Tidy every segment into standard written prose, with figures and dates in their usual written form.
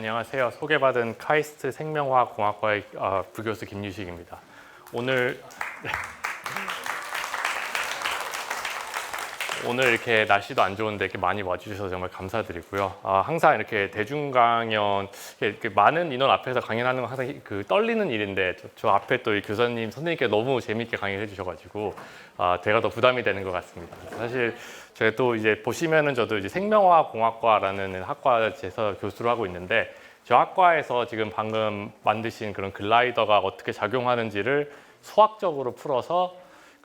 안녕하세요. 소개받은 카이스트 생명화학공학과의 부교수 김유식입니다. 오늘 이렇게 날씨도 안 좋은데 이렇게 많이 와주셔서 정말 감사드리고요. 항상 이렇게 대중 강연, 이렇게 많은 인원 앞에서 강연하는 건 항상 떨리는 일인데 저 앞에 또 이 교사님, 선생님께 너무 재미있게 강의를 해주셔가지고 제가 더 부담이 되는 것 같습니다. 사실 제가 또 이제 보시면은 저도 이제 생명화학공학과라는 학과에서 교수를 하고 있는데 저 학과에서 지금 방금 만드신 그런 글라이더가 어떻게 작용하는지를 수학적으로 풀어서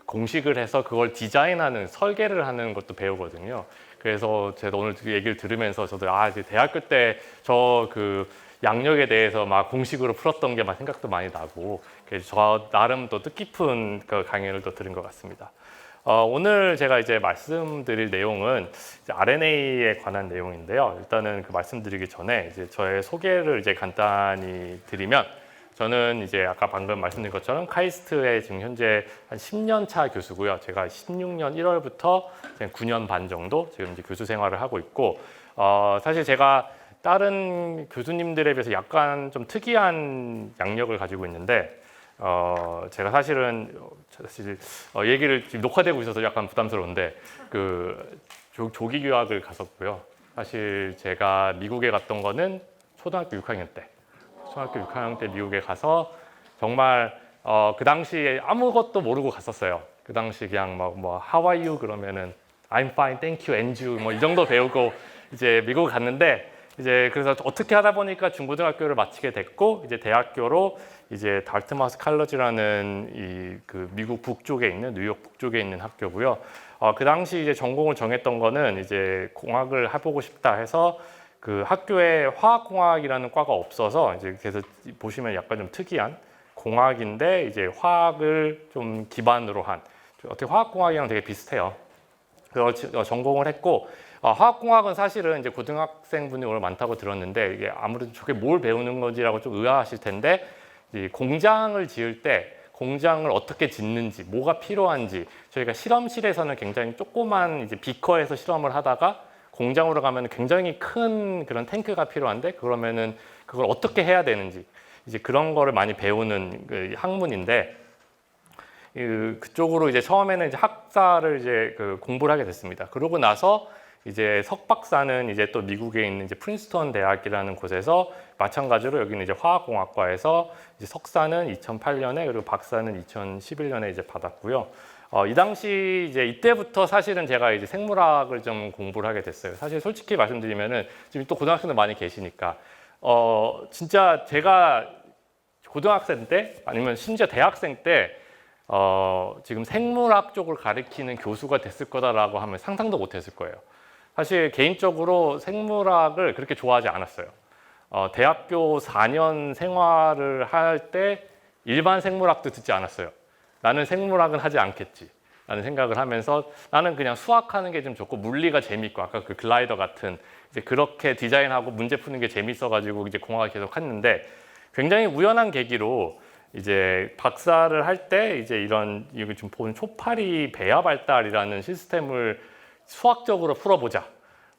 공식을 해서 그걸 디자인하는, 설계를 하는 것도 배우거든요. 그래서 제가 오늘 얘기를 들으면서 저도 이제 대학교 때 저 그 양력에 대해서 막 공식으로 풀었던 게 막 생각도 많이 나고, 그래서 저 나름 또 뜻깊은 그 강연을 또 들은 것 같습니다. 오늘 제가 이제 말씀드릴 내용은 이제 RNA에 관한 내용인데요. 일단은 그 말씀드리기 전에 이제 저의 소개를 이제 간단히 드리면, 저는 이제 아까 방금 말씀드린 것처럼 카이스트에 지금 현재 한 10년 차 교수고요. 제가 16년 1월부터 9년 반 정도 지금 이제 교수 생활을 하고 있고, 사실 제가 다른 교수님들에 비해서 약간 좀 특이한 양력을 가지고 있는데, 제가 사실 얘기를 지금 녹화되고 있어서 약간 부담스러운데 조기 유학을 갔었고요. 사실 제가 미국에 갔던 거는 초등학교 6학년 때 미국에 가서 정말 그 당시에 아무것도 모르고 갔었어요. 그 당시 그냥 뭐 How are you 그러면은 I'm fine, thank you, and you 뭐 이 정도 배우고 이제 미국 갔는데, 이제 그래서 어떻게 하다 보니까 중고등학교를 마치게 됐고, 이제 대학교로 이제 달트마스 칼러지라는 그 미국 북쪽에 있는, 뉴욕 북쪽에 있는 학교고요. 그 당시 이제 전공을 정했던 거는 이제 공학을 해보고 싶다 해서 그 학교에 화학공학이라는 과가 없어서, 이제 그래서 보시면 약간 좀 특이한 공학인데 이제 화학을 좀 기반으로 한, 어떻게 화학공학이랑 되게 비슷해요. 그래서 전공을 했고, 화학공학은 사실은 이제 고등학생분이 오늘 많다고 들었는데, 이게 아무래도 저게 뭘 배우는 건지라고 좀 의아하실 텐데, 이 공장을 지을 때 공장을 어떻게 짓는지, 뭐가 필요한지, 저희가 실험실에서는 굉장히 조그만 이제 비커에서 실험을 하다가 공장으로 가면 굉장히 큰 그런 탱크가 필요한데, 그러면은 그걸 어떻게 해야 되는지, 이제 그런 거를 많이 배우는 그 학문인데, 그쪽으로 이제 처음에는 이제 학사를 이제 공부를 하게 됐습니다. 그러고 나서 이제 석박사는 이제 또 미국에 있는 이제 프린스턴 대학이라는 곳에서, 마찬가지로 여기는 이제 화학공학과에서 이제 석사는 2008년에 그리고 박사는 2011년에 이제 받았고요. 이 당시 이제 이때부터 사실은 제가 이제 생물학을 좀 공부를 하게 됐어요. 사실 솔직히 말씀드리면은 지금 또 고등학생들 많이 계시니까 진짜 제가 고등학생 때 아니면 심지어 대학생 때 지금 생물학 쪽을 가르치는 교수가 됐을 거다라고 하면 상상도 못했을 거예요. 사실 개인적으로 생물학을 그렇게 좋아하지 않았어요. 대학교 4년 생활을 할 때 일반 생물학도 듣지 않았어요. 나는 생물학은 하지 않겠지 라는 생각을 하면서, 나는 그냥 수학하는 게 좀 좋고 물리가 재밌고, 아까 그 글라이더 같은 이제 그렇게 디자인하고 문제 푸는 게 재밌어가지고 이제 공학을 계속 했는데, 굉장히 우연한 계기로 이제 박사를 할 때 이제 이런 여기 좀 보는 초파리 배아 발달이라는 시스템을 수학적으로 풀어보자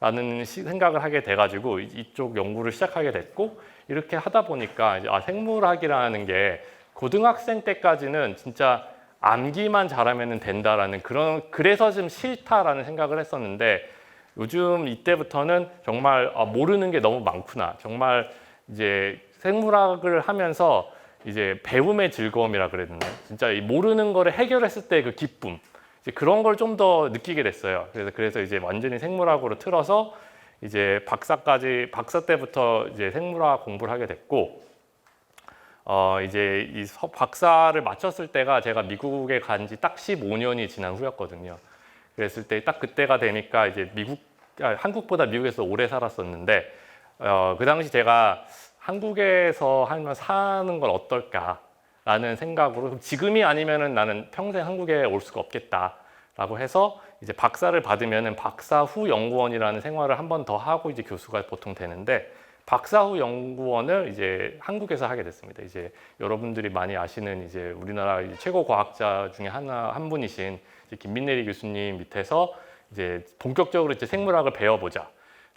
라는 생각을 하게 돼가지고 이쪽 연구를 시작하게 됐고, 이렇게 하다 보니까 이제 생물학이라는 게 고등학생 때까지는 진짜 암기만 잘하면 된다라는 그래서 좀 싫다라는 생각을 했었는데, 요즘 이때부터는 정말 모르는 게 너무 많구나, 정말 이제 생물학을 하면서 이제 배움의 즐거움이라 그래야 되나요? 진짜 이 모르는 거를 해결했을 때 그 기쁨, 이제 그런 걸 좀 더 느끼게 됐어요. 그래서 이제 완전히 생물학으로 틀어서 이제 박사 때부터 이제 생물학 공부를 하게 됐고, 이제 이 박사를 마쳤을 때가 제가 미국에 간 지 딱 15년이 지난 후였거든요. 그랬을 때 딱 그때가 되니까 이제 한국보다 미국에서 오래 살았었는데, 그 당시 제가 한국에서 하면 사는 건 어떨까라는 생각으로, 지금이 아니면은 나는 평생 한국에 올 수가 없겠다라고 해서 이제 박사를 받으면은 박사 후 연구원이라는 생활을 한 번 더 하고 이제 교수가 보통 되는데, 박사 후 연구원을 이제 한국에서 하게 됐습니다. 이제 여러분들이 많이 아시는 이제 우리나라 최고 과학자 중에 한 분이신 김민내리 교수님 밑에서 이제 본격적으로 이제 생물학을 배워보자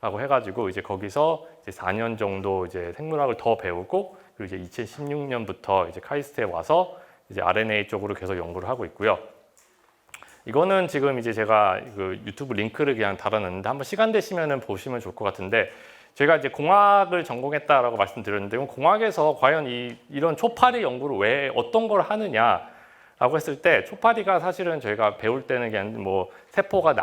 라고 해가지고 이제 거기서 이제 4년 정도 이제 생물학을 더 배우고 그리고 이제 2016년부터 이제 카이스트에 와서 이제 RNA 쪽으로 계속 연구를 하고 있고요. 이거는 지금 이제 제가 그 유튜브 링크를 그냥 달아놨는데 한번 시간 되시면은 보시면 좋을 것 같은데 제가 이제 공학을 전공했다라고 말씀드렸는데 공학에서 과연 이런 초파리 연구를 왜 어떤 걸 하느냐라고 했을 때 초파리가 사실은 저희가 배울 때는 그냥 뭐 세포가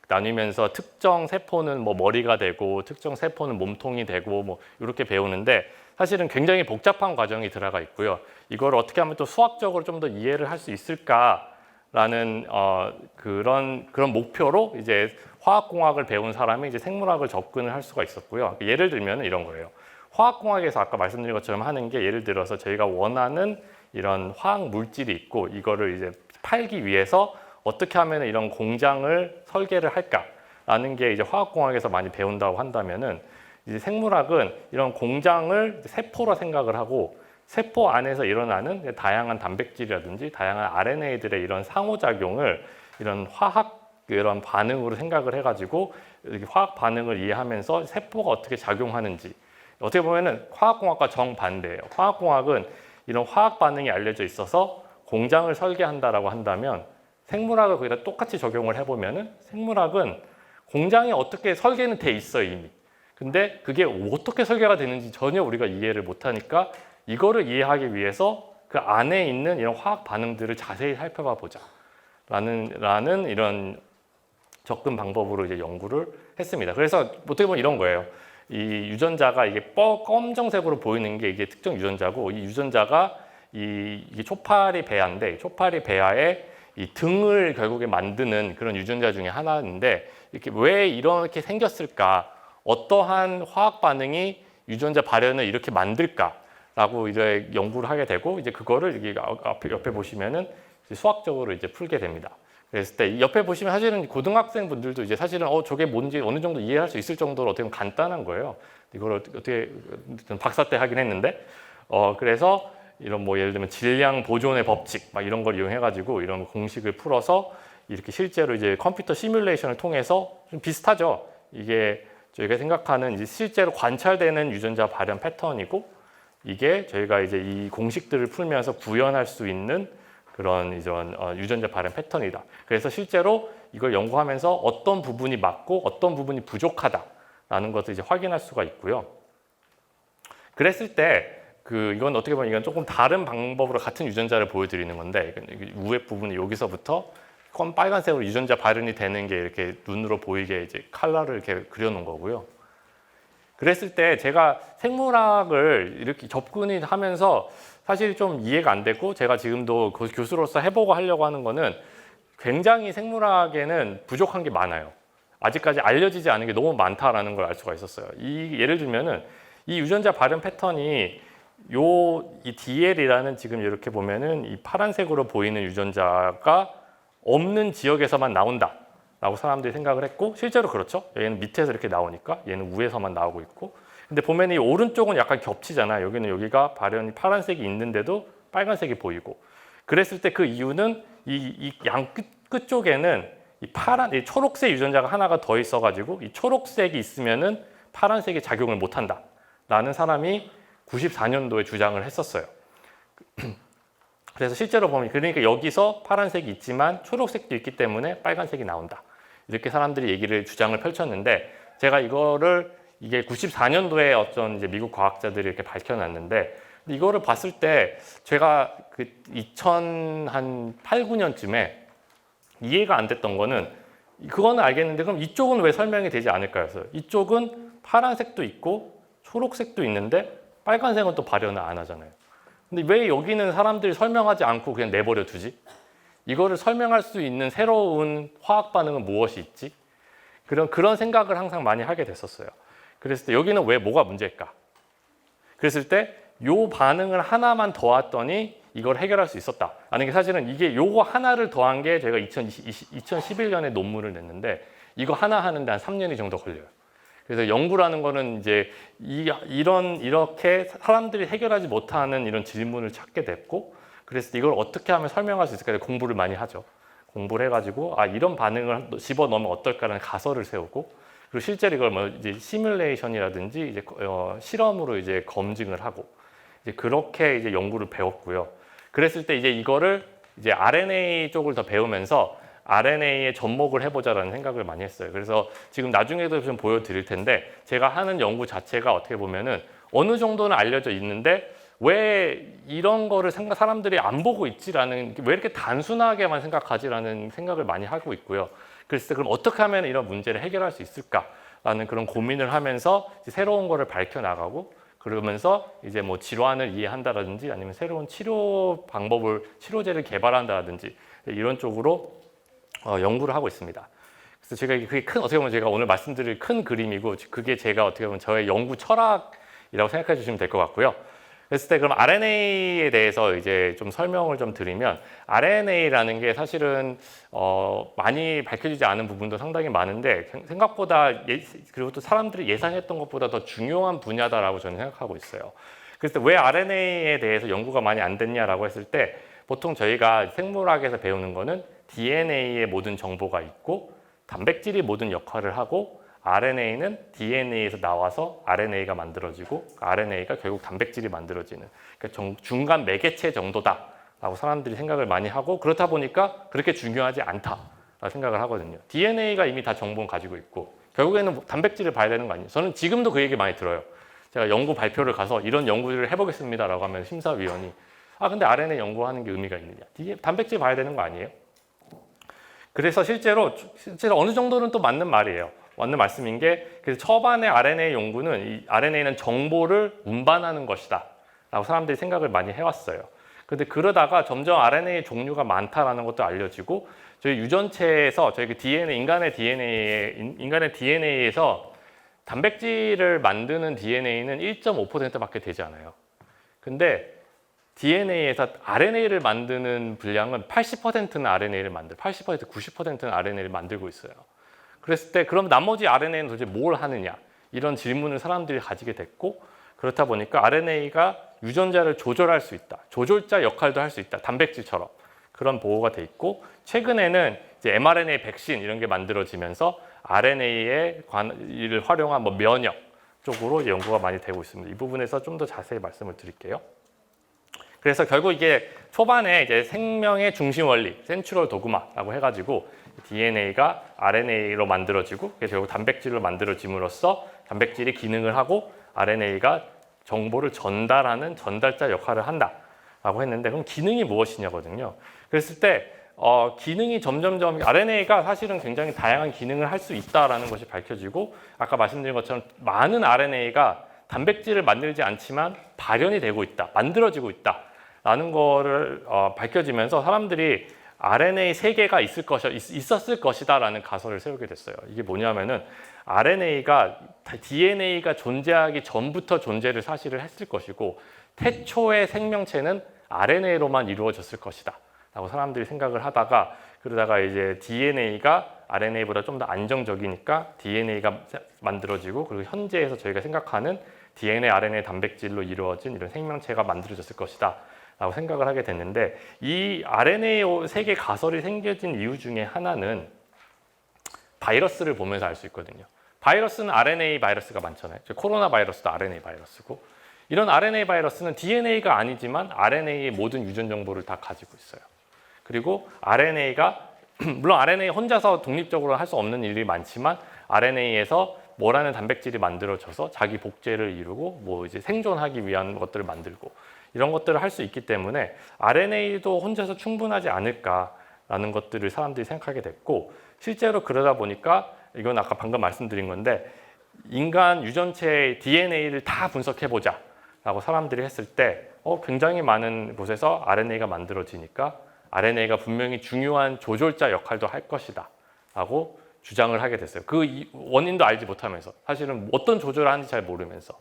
나뉘면서 특정 세포는 뭐 머리가 되고 특정 세포는 몸통이 되고 뭐 이렇게 배우는데 사실은 굉장히 복잡한 과정이 들어가 있고요. 이걸 어떻게 하면 또 수학적으로 좀 더 이해를 할 수 있을까라는 그런 목표로 이제 화학공학을 배운 사람이 이제 생물학을 접근을 할 수가 있었고요. 예를 들면 이런 거예요. 화학공학에서 아까 말씀드린 것처럼 하는 게 예를 들어서 저희가 원하는 이런 화학 물질이 있고 이거를 이제 팔기 위해서 어떻게 하면 이런 공장을 설계를 할까라는 게 이제 화학공학에서 많이 배운다고 한다면은 이제 생물학은 이런 공장을 세포로 생각을 하고 세포 안에서 일어나는 다양한 단백질이라든지 다양한 RNA들의 이런 상호작용을 이런 이런 반응으로 생각을 해가지고 이렇게 화학 반응을 이해하면서 세포가 어떻게 작용하는지 어떻게 보면은 화학공학과 정반대예요. 화학공학은 이런 화학 반응이 알려져 있어서 공장을 설계한다라고 한다면 생물학을 거기다 똑같이 적용을 해보면은 생물학은 공장이 어떻게 설계는 돼 있어요 이미. 근데 그게 어떻게 설계가 되는지 전혀 우리가 이해를 못하니까 이거를 이해하기 위해서 그 안에 있는 이런 화학 반응들을 자세히 살펴봐 보자 라는 이런 접근 방법으로 이제 연구를 했습니다. 그래서 어떻게 보면 이런 거예요. 이 유전자가 이게 검정색으로 보이는 게 이게 특정 유전자고 이 유전자가 이게 초파리 배아인데 초파리 배아의 이 등을 결국에 만드는 그런 유전자 중에 하나인데 이렇게 왜 이렇게 생겼을까? 어떠한 화학 반응이 유전자 발현을 이렇게 만들까라고 이제 연구를 하게 되고 이제 그거를 이게 옆에 보시면은 이제 수학적으로 이제 풀게 됩니다. 그랬을 때 옆에 보시면 사실은 고등학생 분들도 이제 사실은 저게 뭔지 어느 정도 이해할 수 있을 정도로 어떻게 보면 간단한 거예요. 이걸 어떻게 박사 때 하긴 했는데 그래서 이런 뭐 예를 들면 질량 보존의 법칙 막 이런 걸 이용해 가지고 이런 공식을 풀어서 이렇게 실제로 이제 컴퓨터 시뮬레이션을 통해서 좀 비슷하죠. 이게 저희가 생각하는 이제 실제로 관찰되는 유전자 발현 패턴이고 이게 저희가 이제 이 공식들을 풀면서 구현할 수 있는 그런 이런 유전자 발현 패턴이다. 그래서 실제로 이걸 연구하면서 어떤 부분이 맞고 어떤 부분이 부족하다라는 것을 이제 확인할 수가 있고요. 그랬을 때 이건 어떻게 보면 이건 조금 다른 방법으로 같은 유전자를 보여드리는 건데 위에 부분이 여기서부터 빨간색으로 유전자 발현이 되는 게 이렇게 눈으로 보이게 이제 컬러를 이렇게 그려놓은 거고요. 그랬을 때 제가 생물학을 이렇게 접근이 하면서 사실 좀 이해가 안 됐고 제가 지금도 교수로서 해보고 하려고 하는 거는 굉장히 생물학에는 부족한 게 많아요. 아직까지 알려지지 않은 게 너무 많다라는 걸 알 수가 있었어요. 예를 들면은 이 유전자 발현 패턴이 이 DL이라는 지금 이렇게 보면은 이 파란색으로 보이는 유전자가 없는 지역에서만 나온다 라고 사람들이 생각을 했고 실제로 그렇죠. 얘는 밑에서 이렇게 나오니까 얘는 위에서만 나오고 있고 근데 보면 이 오른쪽은 약간 겹치잖아요. 여기가 발현이 파란색이 있는데도 빨간색이 보이고 그랬을 때 그 이유는 이 양 끝쪽에는 이 초록색 유전자가 하나가 더 있어가지고 이 초록색이 있으면은 파란색이 작용을 못한다 라는 사람이 94년도에 주장을 했었어요. 그래서 실제로 보면 그러니까 여기서 파란색이 있지만 초록색도 있기 때문에 빨간색이 나온다. 이렇게 사람들이 주장을 펼쳤는데 제가 이게 94년도에 어떤 이제 미국 과학자들이 이렇게 밝혀놨는데 이거를 봤을 때 제가 2008, 9년쯤에 이해가 안 됐던 거는 그거는 알겠는데 그럼 이쪽은 왜 설명이 되지 않을까요? 이쪽은 파란색도 있고 초록색도 있는데 빨간색은 또 발현을 안 하잖아요. 근데 왜 여기는 사람들이 설명하지 않고 그냥 내버려 두지? 이거를 설명할 수 있는 새로운 화학 반응은 무엇이 있지? 그런 생각을 항상 많이 하게 됐었어요. 그랬을 때 여기는 왜 뭐가 문제일까? 그랬을 때 요 반응을 하나만 더했더니 이걸 해결할 수 있었다. 라는 게 사실은 이게 요거 하나를 더한 게 제가 2011년에 논문을 냈는데 이거 하나 하는데 한 3년이 정도 걸려요. 그래서 연구라는 거는 이제 이렇게 사람들이 해결하지 못하는 이런 질문을 찾게 됐고 그래서 이걸 어떻게 하면 설명할 수 있을까 공부를 많이 하죠. 공부를 해가지고 이런 반응을 집어넣으면 어떨까라는 가설을 세우고 그리고 실제로 이걸 뭐 이제 시뮬레이션이라든지 이제 실험으로 이제 검증을 하고 이제 그렇게 이제 연구를 배웠고요. 그랬을 때 이제 이거를 이제 RNA 쪽을 더 배우면서 RNA에 접목을 해보자라는 생각을 많이 했어요. 그래서 지금 나중에도 좀 보여드릴 텐데 제가 하는 연구 자체가 어떻게 보면은 어느 정도는 알려져 있는데 왜 이런 거를 사람들이 안 보고 있지라는, 왜 이렇게 단순하게만 생각하지라는 생각을 많이 하고 있고요. 그래서 그럼 어떻게 하면 이런 문제를 해결할 수 있을까라는 그런 고민을 하면서 새로운 거를 밝혀나가고 그러면서 이제 뭐 질환을 이해한다든지 아니면 새로운 치료 방법을, 치료제를 개발한다든지 이런 쪽으로 연구를 하고 있습니다. 그래서 제가 그게 어떻게 보면 제가 오늘 말씀드릴 큰 그림이고 그게 제가 어떻게 보면 저의 연구 철학이라고 생각해 주시면 될 것 같고요. 그랬을 때 그럼 RNA에 대해서 이제 좀 설명을 좀 드리면 RNA라는 게 사실은 많이 밝혀지지 않은 부분도 상당히 많은데 생각보다 그리고 또 사람들이 예상했던 것보다 더 중요한 분야다라고 저는 생각하고 있어요. 그래서 왜 RNA에 대해서 연구가 많이 안 됐냐라고 했을 때 보통 저희가 생물학에서 배우는 거는 DNA의 모든 정보가 있고 단백질이 모든 역할을 하고 RNA는 DNA에서 나와서 RNA가 만들어지고 RNA가 결국 단백질이 만들어지는, 그러니까 중간 매개체 정도다라고 사람들이 생각을 많이 하고 그렇다 보니까 그렇게 중요하지 않다라고 생각을 하거든요. DNA가 이미 다 정보는 가지고 있고 결국에는 단백질을 봐야 되는 거 아니에요. 저는 지금도 그 얘기 많이 들어요. 제가 연구 발표를 가서 이런 연구를 해보겠습니다라고 하면 심사위원이 근데 RNA 연구하는 게 의미가 있느냐? 단백질 봐야 되는 거 아니에요? 그래서 실제로 어느 정도는 또 맞는 말이에요. 맞는 말씀인 게, 그래서 초반에 RNA 연구는 이 RNA는 정보를 운반하는 것이다 라고 사람들이 생각을 많이 해왔어요. 근데 그러다가 점점 RNA 종류가 많다라는 것도 알려지고 저희 유전체에서 저희 DNA, 인간의 DNA에서 단백질을 만드는 DNA는 1.5%밖에 되지 않아요. 근데 DNA에서 RNA를 만드는 분량은 80%는 RNA를 90%는 RNA를 만들고 있어요. 그랬을 때 그럼 나머지 RNA는 도대체 뭘 하느냐? 이런 질문을 사람들이 가지게 됐고 그렇다 보니까 RNA가 유전자를 조절할 수 있다. 조절자 역할도 할 수 있다. 단백질처럼. 그런 보호가 돼 있고 최근에는 이제 mRNA 백신 이런 게 만들어지면서 RNA를 활용한 뭐 면역 쪽으로 연구가 많이 되고 있습니다. 이 부분에서 좀 더 자세히 말씀을 드릴게요. 그래서 결국 이게 초반에 이제 생명의 중심 원리, 센트럴 도그마라고 해가지고 DNA가 RNA로 만들어지고 결국 단백질로 만들어짐으로써 단백질이 기능을 하고 RNA가 정보를 전달하는 전달자 역할을 한다라고 했는데 그럼 기능이 무엇이냐거든요. 그랬을 때 기능이 점점점 RNA가 사실은 굉장히 다양한 기능을 할 수 있다라는 것이 밝혀지고 아까 말씀드린 것처럼 많은 RNA가 단백질을 만들지 않지만 발현이 되고 있다, 만들어지고 있다라는 거를 밝혀지면서 사람들이 RNA 세계가 있었을 것이다라는 가설을 세우게 됐어요. 이게 뭐냐면은 RNA가 DNA가 존재하기 전부터 존재를 사실을 했을 것이고 태초의 생명체는 RNA로만 이루어졌을 것이다 라고 사람들이 생각을 하다가 그러다가 이제 DNA가 RNA보다 좀 더 안정적이니까 DNA가 만들어지고 그리고 현재에서 저희가 생각하는 DNA, RNA 단백질로 이루어진 이런 생명체가 만들어졌을 것이다 라고 생각을 하게 됐는데 이 RNA 세계 가설이 생겨진 이유 중에 하나는 바이러스를 보면서 알 수 있거든요. 바이러스는 RNA 바이러스가 많잖아요. 코로나 바이러스도 RNA 바이러스고 이런 RNA 바이러스는 DNA가 아니지만 RNA의 모든 유전 정보를 다 가지고 있어요. 그리고 RNA가 물론 RNA 혼자서 독립적으로 할 수 없는 일이 많지만 RNA에서 뭐라는 단백질이 만들어져서 자기 복제를 이루고 뭐 이제 생존하기 위한 것들을 만들고 이런 것들을 할 수 있기 때문에 RNA도 혼자서 충분하지 않을까라는 것들을 사람들이 생각하게 됐고 실제로 그러다 보니까 이건 아까 방금 말씀드린 건데 인간 유전체의 DNA를 다 분석해보자 라고 사람들이 했을 때 굉장히 많은 곳에서 RNA가 만들어지니까 RNA가 분명히 중요한 조절자 역할도 할 것이다 라고 주장을 하게 됐어요. 그 원인도 알지 못하면서 사실은 어떤 조절을 하는지 잘 모르면서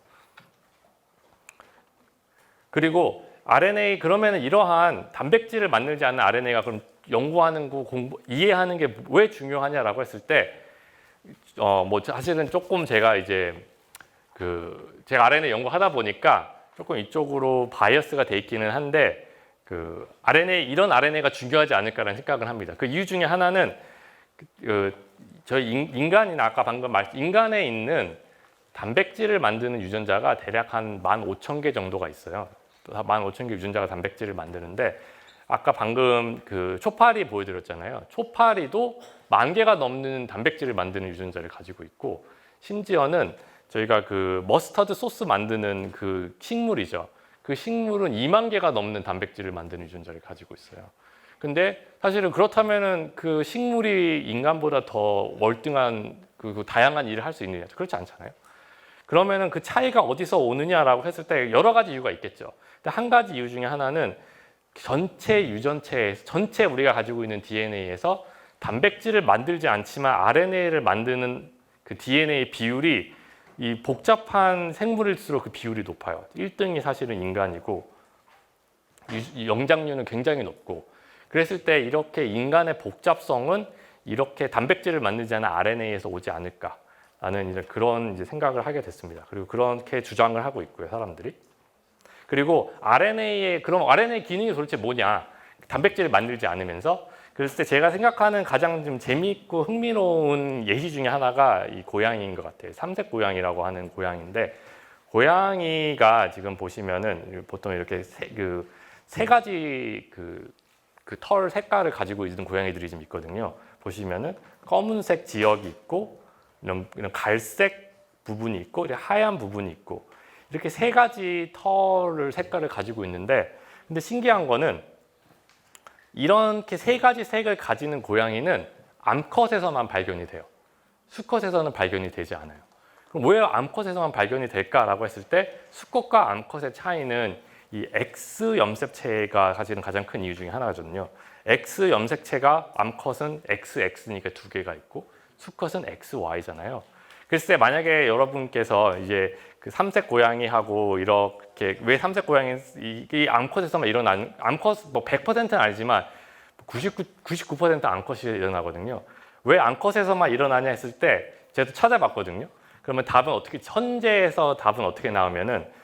그리고 RNA 그러면 이러한 단백질을 만들지 않는 RNA가 그럼 연구하는 거 이해하는 게 왜 중요하냐라고 했을 때 뭐 사실은 조금 제가 이제 제가 RNA 연구하다 보니까 조금 이쪽으로 바이어스가 돼 있기는 한데 이런 RNA가 중요하지 않을까라는 생각을 합니다. 그 이유 중에 하나는 저희 인간이나 아까 방금 인간에 있는 단백질을 만드는 유전자가 대략 한 15,000개 정도가 있어요. 15,000개 유전자가 단백질을 만드는데 아까 방금 그 초파리 보여드렸잖아요. 초파리도 10,000개가 넘는 단백질을 만드는 유전자를 가지고 있고 심지어는 저희가 그 머스터드 소스 만드는 그 식물이죠. 그 식물은 20,000개가 넘는 단백질을 만드는 유전자를 가지고 있어요. 근데 사실은 그렇다면은 그 식물이 인간보다 더 월등한 그 다양한 일을 할 수 있느냐? 그렇지 않잖아요. 그러면은 그 차이가 어디서 오느냐라고 했을 때 여러 가지 이유가 있겠죠. 근데 한 가지 이유 중에 하나는 전체 유전체에 전체 우리가 가지고 있는 DNA에서 단백질을 만들지 않지만 RNA를 만드는 그 DNA 비율이 이 복잡한 생물일수록 그 비율이 높아요. 1등이 사실은 인간이고 영장류는 굉장히 높고 그랬을 때 이렇게 인간의 복잡성은 이렇게 단백질을 만들지 않은 RNA에서 오지 않을까라는 이제 그런 이제 생각을 하게 됐습니다. 그리고 그렇게 주장을 하고 있고요, 사람들이. 그리고 그럼 RNA 기능이 도대체 뭐냐? 단백질을 만들지 않으면서 그랬을 때 제가 생각하는 가장 좀 재미있고 흥미로운 예시 중에 하나가 이 고양이인 것 같아요. 삼색 고양이라고 하는 고양이인데 고양이가 지금 보시면은 보통 이렇게 세 가지 그 털 색깔을 가지고 있는 고양이들이 좀 있거든요. 보시면은 검은색 지역이 있고 이런 갈색 부분이 있고 하얀 부분이 있고 이렇게 세 가지 색깔을 가지고 있는데 근데 신기한 거는 이렇게 세 가지 색을 가지는 고양이는 암컷에서만 발견이 돼요. 수컷에서는 발견이 되지 않아요. 그럼 왜 암컷에서만 발견이 될까라고 했을 때 수컷과 암컷의 차이는 이 X 염색체가 가지는 가장 큰 이유 중에 하나거든요. X 염색체가 암컷은 XX니까 2개가 있고 수컷은 XY잖아요. 그랬을 때 만약에 여러분께서 이제 그 삼색 고양이하고 이렇게 왜 삼색 고양이 이 암컷에서만 일어나는 암컷 뭐 100%는 아니지만 99% 암컷이 일어나거든요. 왜 암컷에서만 일어나냐 했을 때 제가 찾아봤거든요. 그러면 현재에서 답은 어떻게 나오면은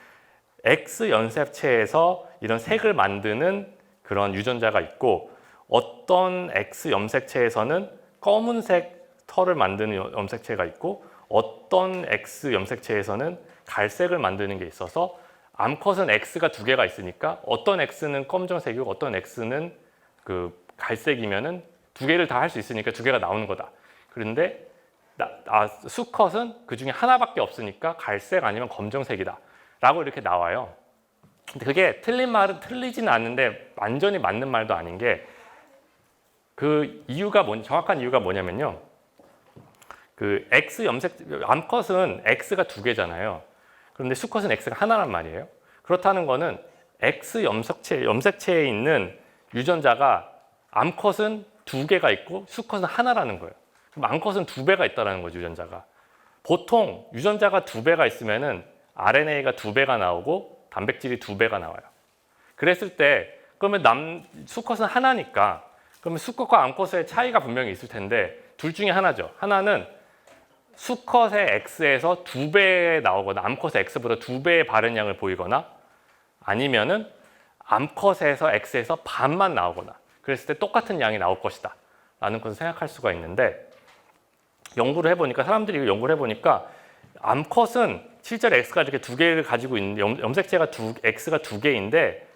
X 염색체에서 이런 색을 만드는 그런 유전자가 있고 어떤 X 염색체에서는 검은색 털을 만드는 염색체가 있고 어떤 X 염색체에서는 갈색을 만드는 게 있어서 암컷은 X가 2개가 있으니까 어떤 X는 검정색이고 어떤 X는 그 갈색이면은 2개를 다 할 수 있으니까 2개가 나오는 거다. 그런데 수컷은 그 중에 하나밖에 없으니까 갈색 아니면 검정색이다. 라고 이렇게 나와요. 근데 그게 틀린 말은 틀리지는 않는데 완전히 맞는 말도 아닌 게 그 정확한 이유가 뭐냐면요. 그 암컷은 X가 2개잖아요. 그런데 수컷은 X가 하나란 말이에요. 그렇다는 거는 X 염색체에 있는 유전자가 암컷은 2개가 있고 수컷은 하나라는 거예요. 그럼 암컷은 2배가 있다는 거죠, 유전자가. 보통 유전자가 2배가 있으면은 RNA가 2배가 나오고 단백질이 2배가 나와요. 그랬을 때 그러면 수컷은 하나니까 그러면 수컷과 암컷의 차이가 분명히 있을 텐데 둘 중에 하나죠. 하나는 수컷의 X에서 2배 나오거나 암컷의 X보다 2배의 발현량을 보이거나 아니면은 암컷에서 X에서 반만 나오거나 그랬을 때 똑같은 양이 나올 것이다 라는 것을 생각할 수가 있는데 사람들이 연구를 해보니까 암컷은 실제로 X가 이렇게 2개를 가지고 있는 염색체가 X가 2개인데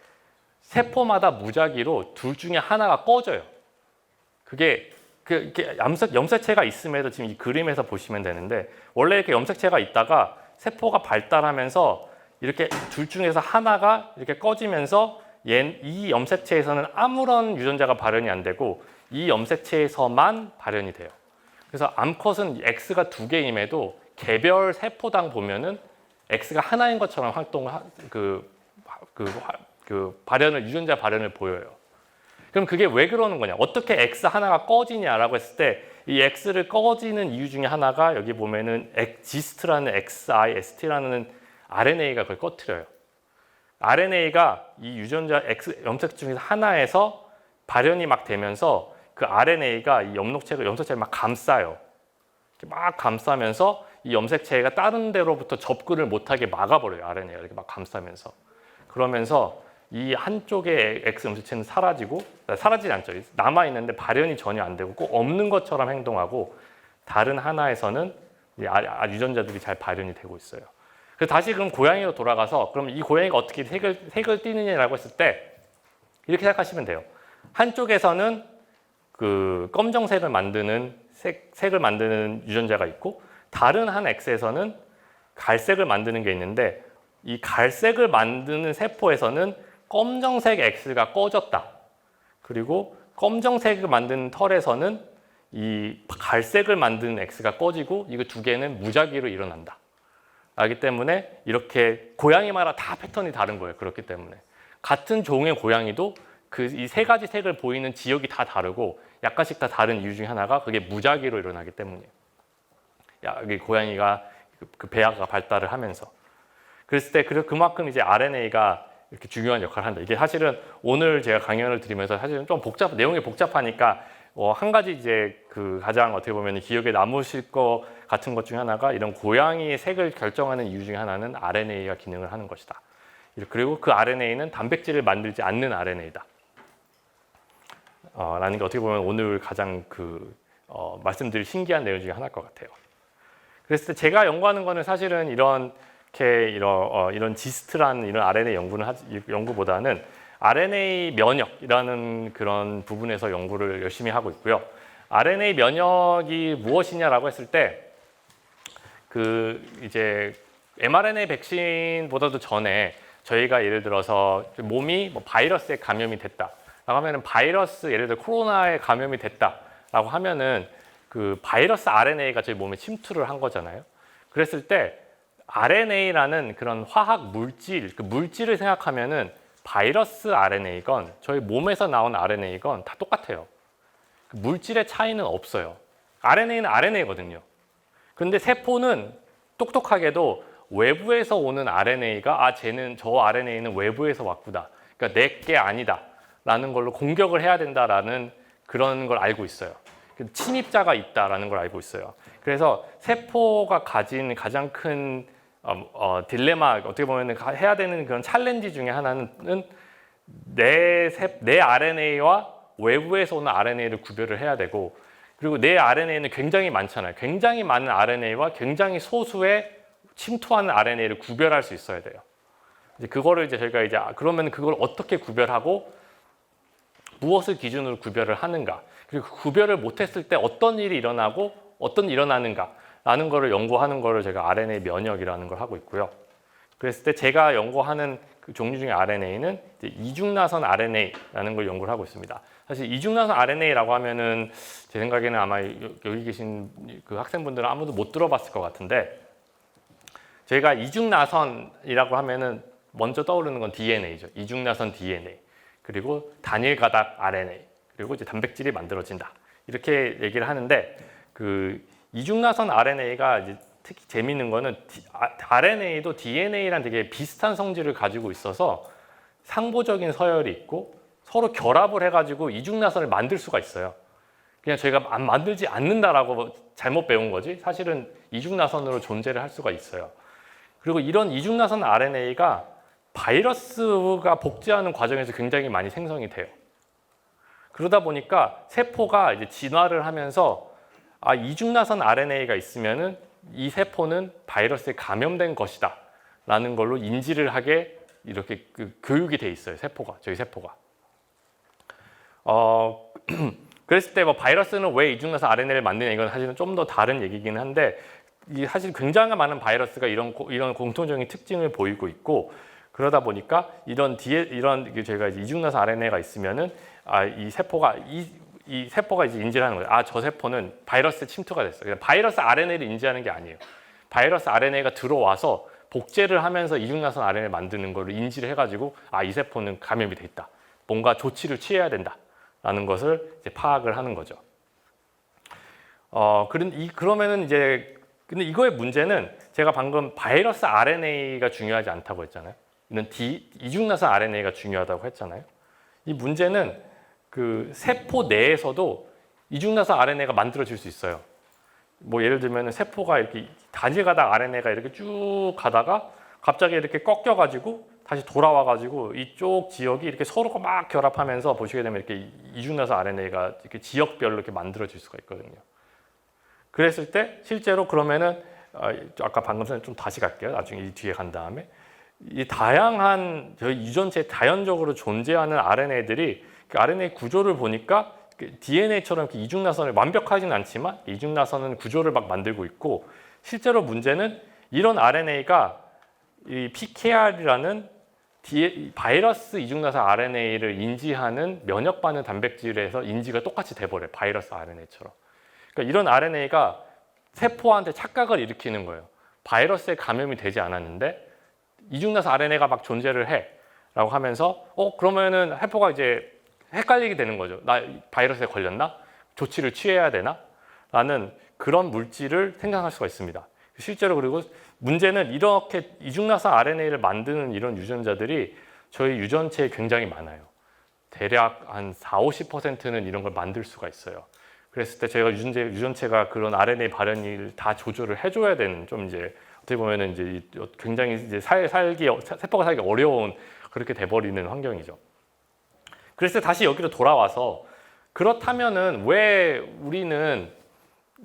세포마다 무작위로 둘 중에 하나가 꺼져요. 그게 이렇게 염색체가 있음에도 지금 이 그림에서 보시면 되는데 원래 이렇게 염색체가 있다가 세포가 발달하면서 이렇게 둘 중에서 하나가 이렇게 꺼지면서 이 염색체에서는 아무런 유전자가 발현이 안 되고 이 염색체에서만 발현이 돼요. 그래서 암컷은 X가 2개임에도 개별 세포당 보면은 X가 하나인 것처럼 유전자 발현을 보여요. 그럼 그게 왜 그러는 거냐? 어떻게 X 하나가 꺼지냐라고 했을 때 이 X를 꺼지는 이유 중에 하나가 여기 보면은 GIST라는 XIST라는 RNA가 그걸 꺼트려요. RNA가 이 유전자 X 염색체 중에서 하나에서 발현이 막 되면서 그 RNA가 이 염색체를 막 감싸요. 막 감싸면서 이 염색체가 다른 데로부터 접근을 못하게 막아버려요. RNA가 이렇게 막 감싸면서. 그러면서 이 한쪽의 X 염색체는 사라지지 않죠. 남아있는데 발현이 전혀 안 되고 꼭 없는 것처럼 행동하고 다른 하나에서는 유전자들이 잘 발현이 되고 있어요. 그래서 다시 그럼 고양이로 돌아가서 그럼 이 고양이가 어떻게 색을 띠느냐라고 했을 때 이렇게 생각하시면 돼요. 한쪽에서는 그 검정색을 만드는 색을 만드는 유전자가 있고 다른 한 X에서는 갈색을 만드는 게 있는데 이 갈색을 만드는 세포에서는 검정색 X가 꺼졌다. 그리고 검정색을 만드는 털에서는 이 갈색을 만드는 X가 꺼지고 이거 두 개는 무작위로 일어난다. 하기 때문에 이렇게 고양이마다 다 패턴이 다른 거예요. 그렇기 때문에 같은 종의 고양이도 그 이 세 가지 색을 보이는 지역이 다 다르고 약간씩 다 다른 이유 중에 하나가 그게 무작위로 일어나기 때문이에요. 여기 고양이가 그 배아가 발달을 하면서 그랬을 때 그만큼 이제 RNA가 이렇게 중요한 역할을 한다. 이게 사실은 오늘 제가 강연을 드리면서 사실은 좀 내용이 복잡하니까 한 가지 이제 그 가장 어떻게 보면 기억에 남으실 것 같은 것 중에 하나가 이런 고양이의 색을 결정하는 이유 중에 하나는 RNA가 기능을 하는 것이다. 그리고 그 RNA는 단백질을 만들지 않는 RNA다. 라는 게 어떻게 보면 오늘 가장 말씀드릴 신기한 내용 중에 하나일 것 같아요. 그랬을 때 제가 연구하는 거는 사실은 이런 지스트라는 이런 RNA 연구보다는 RNA 면역이라는 그런 부분에서 연구를 열심히 하고 있고요. RNA 면역이 무엇이냐라고 했을 때 이제 mRNA 백신보다도 전에 저희가 예를 들어서 몸이 바이러스에 감염이 됐다. 라고 하면은 바이러스 예를 들어 코로나에 감염이 됐다라고 하면은 그 바이러스 RNA가 저희 몸에 침투를 한 거잖아요. 그랬을 때 RNA라는 그런 화학 물질, 그 물질을 생각하면은 바이러스 RNA건 저희 몸에서 나온 RNA건 다 똑같아요. 그 물질의 차이는 없어요. RNA는 RNA거든요. 그런데 세포는 똑똑하게도 외부에서 오는 RNA가 저 RNA는 외부에서 왔구나. 그러니까 내게 아니다. 라는 걸로 공격을 해야 된다라는 그런 걸 알고 있어요. 침입자가 있다라는 걸 알고 있어요. 그래서 세포가 가진 가장 큰 딜레마, 어떻게 보면 해야 되는 그런 챌린지 중에 하나는 내 RNA와 외부에서 오는 RNA를 구별을 해야 되고 그리고 내 RNA는 굉장히 많잖아요. 굉장히 많은 RNA와 굉장히 소수의 침투하는 RNA를 구별할 수 있어야 돼요. 이제 그거를 저희가 그러면 그걸 어떻게 구별하고 무엇을 기준으로 구별을 하는가 그리고 구별을 못했을 때 어떤 일이 일어나고 어떤 일이 일어나는가라는 거를 연구하는 거를 제가 RNA 면역이라는 걸 하고 있고요. 그랬을 때 제가 연구하는 그 종류 중에 RNA는 이중나선 RNA라는 걸 연구를 하고 있습니다. 사실 이중나선 RNA라고 하면은 제 생각에는 아마 여기 계신 그 학생분들은 아무도 못 들어봤을 것 같은데 저희가 이중나선이라고 하면은 먼저 떠오르는 건 DNA죠. 이중나선 DNA. 그리고 단일 가닥 RNA 그리고 이제 단백질이 만들어진다 이렇게 얘기를 하는데 그 이중나선 RNA가 이제 특히 재미있는 거는 RNA도 DNA랑 되게 비슷한 성질을 가지고 있어서 상보적인 서열이 있고 서로 결합을 해가지고 이중나선을 만들 수가 있어요. 그냥 저희가 만들지 않는다라고 잘못 배운 거지 사실은 이중나선으로 존재를 할 수가 있어요. 그리고 이런 이중나선 RNA가 바이러스가 복제하는 과정에서 굉장히 많이 생성이 돼요. 그러다 보니까 세포가 이제 진화를 하면서 이중나선 RNA가 있으면은 이 세포는 바이러스에 감염된 것이다 라는 걸로 인지를 하게 이렇게 교육이 돼 있어요. 저희 세포가. 그랬을 때 바이러스는 왜 이중나선 RNA를 만드냐 이건 사실은 좀 더 다른 얘기긴 한데 사실 굉장히 많은 바이러스가 이런 공통적인 특징을 보이고 있고 그러다 보니까 이런 저희가 이제 이중나선 RNA가 있으면은 이 세포가 이제 인지를 하는 거예요. 저 세포는 바이러스에 침투가 됐어요. 바이러스 RNA를 인지하는 게 아니에요. 바이러스 RNA가 들어와서 복제를 하면서 이중나선 RNA를 만드는 거를 인지를 해가지고 이 세포는 감염이 돼 있다. 뭔가 조치를 취해야 된다라는 것을 이제 파악을 하는 거죠. 그러면은 이제 근데 이거의 문제는 제가 방금 바이러스 RNA가 중요하지 않다고 했잖아요. 이런 이중나선 RNA가 중요하다고 했잖아요. 이 문제는 그 세포 내에서도 이중나선 RNA가 만들어질 수 있어요. 예를 들면 세포가 이렇게 단일 가닥 RNA가 이렇게 쭉 가다가 갑자기 이렇게 꺾여가지고 다시 돌아와가지고 이쪽 지역이 이렇게 서로가 막 결합하면서 보시게 되면 이렇게 이중나선 RNA가 이렇게 지역별로 이렇게 만들어질 수가 있거든요. 그랬을 때 실제로 그러면은 아까 방금 전에 좀 다시 갈게요. 나중에 이 뒤에 간 다음에 이 다양한 저희 유전체에 자연적으로 존재하는 RNA들이 그 RNA 구조를 보니까 DNA처럼 이중나선을 완벽하진 않지만 이중나선은 구조를 막 만들고 있고 실제로 문제는 이런 RNA가 이 PKR이라는 바이러스 이중나선 RNA를 인지하는 면역 반응 단백질에서 인지가 똑같이 돼버려요. 바이러스 RNA처럼. 그러니까 이런 RNA가 세포한테 착각을 일으키는 거예요. 바이러스에 감염이 되지 않았는데 이중나선 RNA가 막 존재를 해라고 하면서 그러면은 세포가 이제 헷갈리게 되는 거죠. 나 바이러스에 걸렸나? 조치를 취해야 되나? 라는 그런 물질을 생각할 수가 있습니다. 실제로 그리고 문제는 이렇게 이중나선 RNA를 만드는 이런 유전자들이 저희 유전체에 굉장히 많아요. 대략 한 40~50%는 이런 걸 만들 수가 있어요. 그랬을 때 저희가 유전체가 그런 RNA 발현을 다 조절을 해줘야 되는 좀 이제 어떻게 보면은 이제 굉장히 이제 세포가 살기 어려운 그렇게 돼버리는 환경이죠. 그래서 다시 여기로 돌아와서 그렇다면은 왜 우리는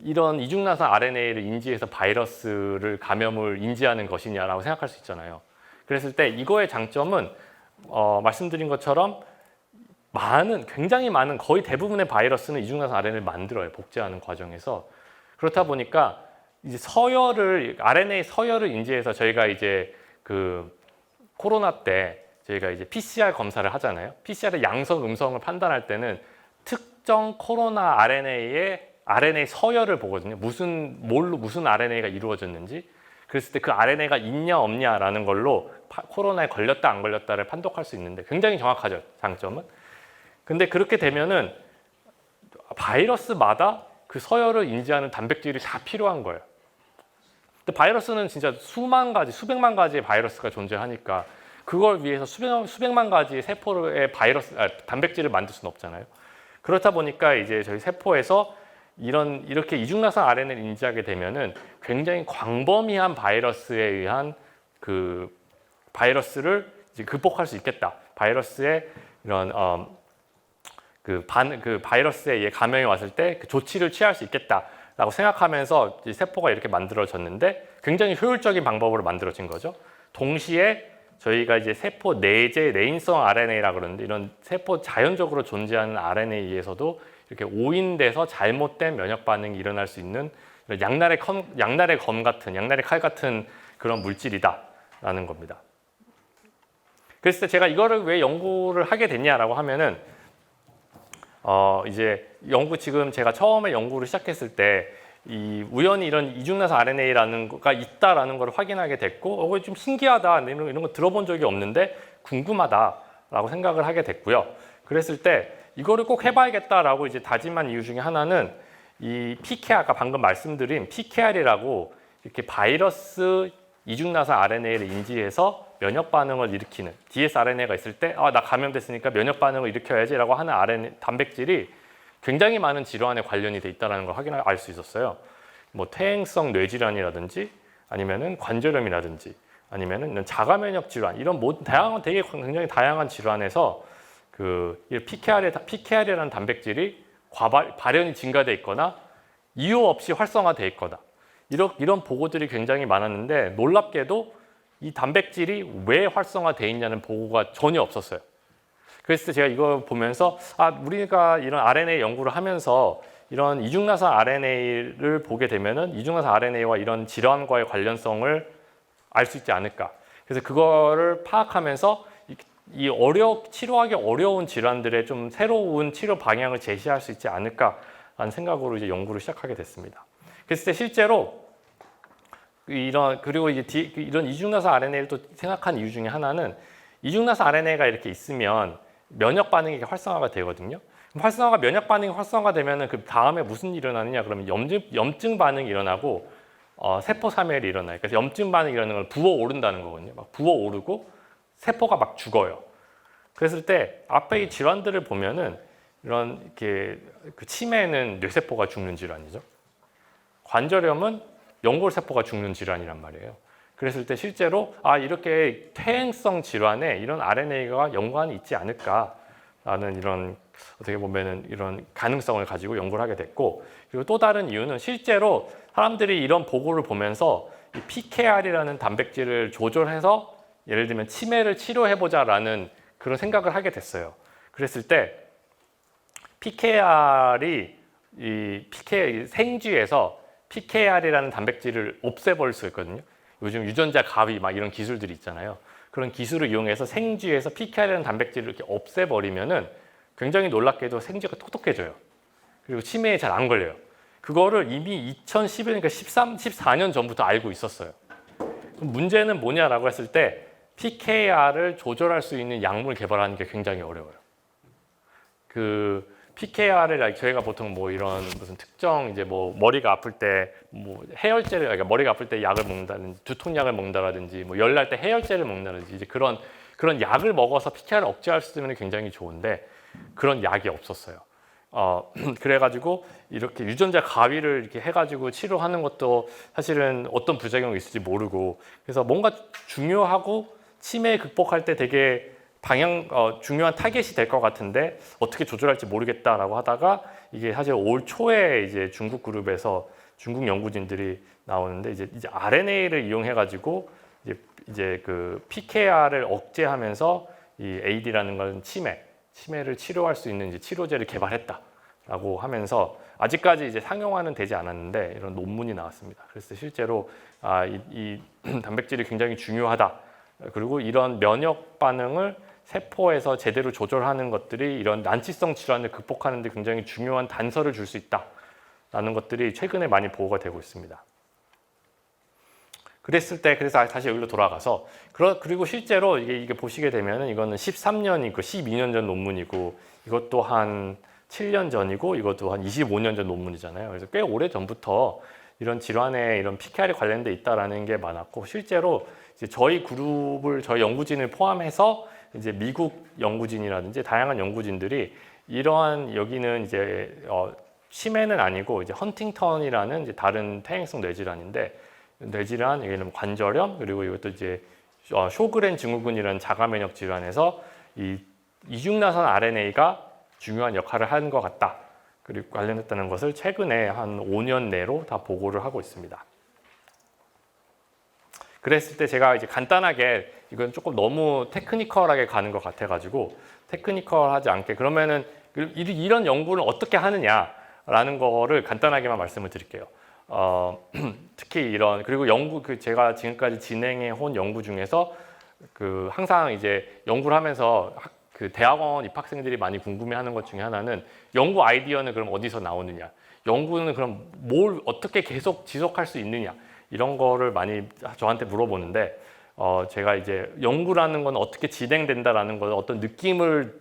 이런 이중나선 RNA를 인지해서 바이러스를 감염을 인지하는 것이냐라고 생각할 수 있잖아요. 그랬을 때 이거의 장점은 말씀드린 것처럼 굉장히 많은 거의 대부분의 바이러스는 이중나선 RNA를 만들어요. 복제하는 과정에서. 그렇다 보니까 이제 RNA 서열을 인지해서 저희가 이제 그 코로나 때 저희가 이제 PCR 검사를 하잖아요. PCR의 양성, 음성을 판단할 때는 특정 코로나 RNA의 RNA 서열을 보거든요. 무슨 RNA가 이루어졌는지. 그랬을 때 그 RNA가 있냐 없냐라는 걸로 코로나에 걸렸다 안 걸렸다를 판독할 수 있는데 굉장히 정확하죠. 장점은. 근데 그렇게 되면은 바이러스마다 그 서열을 인지하는 단백질이 다 필요한 거예요. 근데 바이러스는 진짜 수만 가지, 수백만 가지의 바이러스가 존재하니까 그걸 위해서 수백만 가지의 세포의 단백질을 만들 수는 없잖아요. 그렇다 보니까 이제 저희 세포에서 이렇게 이중나선 RNA를 인지하게 되면은 굉장히 광범위한 바이러스에 의한 그 바이러스를 이제 극복할 수 있겠다. 바이러스의 이런 바이러스에 의해 감염이 왔을 때 그 조치를 취할 수 있겠다라고 생각하면서 세포가 이렇게 만들어졌는데 굉장히 효율적인 방법으로 만들어진 거죠. 동시에 저희가 이제 세포 내재 내인성 RNA라 그러는데 이런 세포 자연적으로 존재하는 RNA에 의해서도 이렇게 오인돼서 잘못된 면역 반응이 일어날 수 있는 양날의 칼 같은 그런 물질이다라는 겁니다. 그래서 제가 이거를 왜 연구를 하게 됐냐라고 하면은 이제 지금 제가 처음에 연구를 시작했을 때 우연히 이런 이중나선 RNA라는 거가 있다라는 걸 확인하게 됐고 이거 좀 신기하다 이런 거 들어본 적이 없는데 궁금하다라고 생각을 하게 됐고요. 그랬을 때 이거를 꼭 해봐야겠다라고 이제 다짐한 이유 중에 하나는 이 PKR, 아까 방금 말씀드린 PKR이라고 이렇게 바이러스 이중나선 RNA를 인지해서 면역 반응을 일으키는 dsRNA가 있을 때 나 감염됐으니까 면역 반응을 일으켜야지라고 하는 단백질이 굉장히 많은 질환에 관련이 돼 있다는 걸 알 수 있었어요. 뭐 퇴행성 뇌질환이라든지 아니면은 관절염이라든지 아니면은 자가 면역 질환 이런 굉장히 다양한 질환에서 그 PKR이라는 단백질이 발현이 증가돼 있거나 이유 없이 활성화돼 있거나 이런 보고들이 굉장히 많았는데 놀랍게도 이 단백질이 왜 활성화돼 있냐는 보고가 전혀 없었어요. 그래서 제가 이거 보면서 우리가 이런 RNA 연구를 하면서 이런 이중나선 RNA를 보게 되면은 이중나선 RNA와 이런 질환과의 관련성을 알 수 있지 않을까. 그래서 그거를 파악하면서 치료하기 어려운 질환들의 좀 새로운 치료 방향을 제시할 수 있지 않을까라는 생각으로 이제 연구를 시작하게 됐습니다. 그래서 실제로 그리고 이런 이중나선 RNA를 또 생각한 이유 중에 하나는 이중나선 RNA가 이렇게 있으면 면역 반응이 활성화가 되거든요. 면역 반응이 활성화되면 그 다음에 무슨 일이 일어나느냐 그러면 염증 반응이 일어나고 세포 사멸이 일어나요. 그래서 염증 반응이 일어나는 걸 부어오른다는 거거든요. 막 부어오르고 세포가 막 죽어요. 그랬을 때 앞에 이 질환들을 보면은 이렇게 치매는 뇌세포가 죽는 질환이죠. 관절염은 연골세포가 죽는 질환이란 말이에요. 그랬을 때 실제로 이렇게 퇴행성 질환에 이런 RNA가 연관이 있지 않을까라는 라는 이런 어떻게 보면은 이런 가능성을 가지고 연구를 하게 됐고, 그리고 또 다른 이유는 실제로 사람들이 이런 보고를 보면서 이 PKR이라는 단백질을 조절해서 예를 들면 치매를 치료해보자라는 그런 생각을 하게 됐어요. 그랬을 때 PKR이 생쥐에서 PKR이라는 단백질을 없애버릴 수 있거든요. 요즘 유전자 가위 막 이런 기술들이 있잖아요. 그런 기술을 이용해서 생쥐에서 PKR이라는 단백질을 이렇게 없애버리면은 굉장히 놀랍게도 생쥐가 똑똑해져요. 그리고 치매에 잘 안 걸려요. 그거를 이미 2011년, 그러니까 14년 전부터 알고 있었어요. 그럼 문제는 뭐냐라고 했을 때 PKR을 조절할 수 있는 약물 개발하는 게 굉장히 어려워요. 그 PKR을 저희가 보통 뭐 이런 무슨 특정 이제 뭐 머리가 아플 때 뭐 해열제를, 그러니까 머리가 아플 때 약을 먹는다든지 두통약을 먹는다든지 뭐 열날 때 해열제를 먹는다든지 이제 그런 약을 먹어서 PKR을 억제할 수 있으면 굉장히 좋은데 그런 약이 없었어요. 그래가지고 이렇게 유전자 가위를 이렇게 해가지고 치료하는 것도 사실은 어떤 부작용이 있을지 모르고, 그래서 뭔가 중요하고 치매 극복할 때 되게 중요한 타겟이 될 것 같은데 어떻게 조절할지 모르겠다라고 하다가 이게 사실 올 초에 이제 중국 그룹에서 중국 연구진들이 나오는데 이제 RNA를 이용해가지고 이제 그 PKR을 억제하면서 이 AD라는 건 치매를 치료할 수 있는 이제 치료제를 개발했다라고 하면서 아직까지 이제 상용화는 되지 않았는데 이런 논문이 나왔습니다. 그래서 실제로 이 단백질이 굉장히 중요하다. 그리고 이런 면역 반응을 세포에서 제대로 조절하는 것들이 이런 난치성 질환을 극복하는 데 굉장히 중요한 단서를 줄 수 있다라는 것들이 최근에 많이 보고가 되고 있습니다. 그랬을 때, 그래서 다시 여기로 돌아가서, 그리고 실제로 이게 보시게 되면은 이거는 13년이고 12년 전 논문이고 이것도 한 7년 전이고 이것도 한 25년 전 논문이잖아요. 그래서 꽤 오래 전부터 이런 질환에 이런 PKR이 관련돼 있다라는 게 많았고, 실제로 이제 저희 연구진을 포함해서 이제 미국 연구진이라든지 다양한 연구진들이 이러한 여기는 이제 치매는 아니고 이제 헌팅턴이라는 이제 다른 퇴행성 뇌질환인데, 뇌질환, 여기는 관절염, 그리고 이것도 이제 쇼그렌 증후군이라는 자가면역 질환에서 이 이중나선 RNA가 중요한 역할을 하는 것 같다. 그리고 관련했다는 것을 최근에 한 5년 내로 다 보고를 하고 있습니다. 그랬을 때 제가 이제 간단하게, 이건 조금 너무 테크니컬하게 가는 것 같아가지고 테크니컬하지 않게, 그러면은 이런 연구를 어떻게 하느냐라는 거를 간단하게만 말씀을 드릴게요. 특히 그리고 제가 지금까지 진행해 온 연구 중에서 항상 이제 연구를 하면서 그 대학원 입학생들이 많이 궁금해하는 것 중에 하나는 연구 아이디어는 그럼 어디서 나오느냐, 연구는 그럼 뭘 어떻게 계속 지속할 수 있느냐, 이런 거를 많이 저한테 물어보는데, 제가 이제 연구라는 건 어떻게 진행된다라는 걸 어떤 느낌을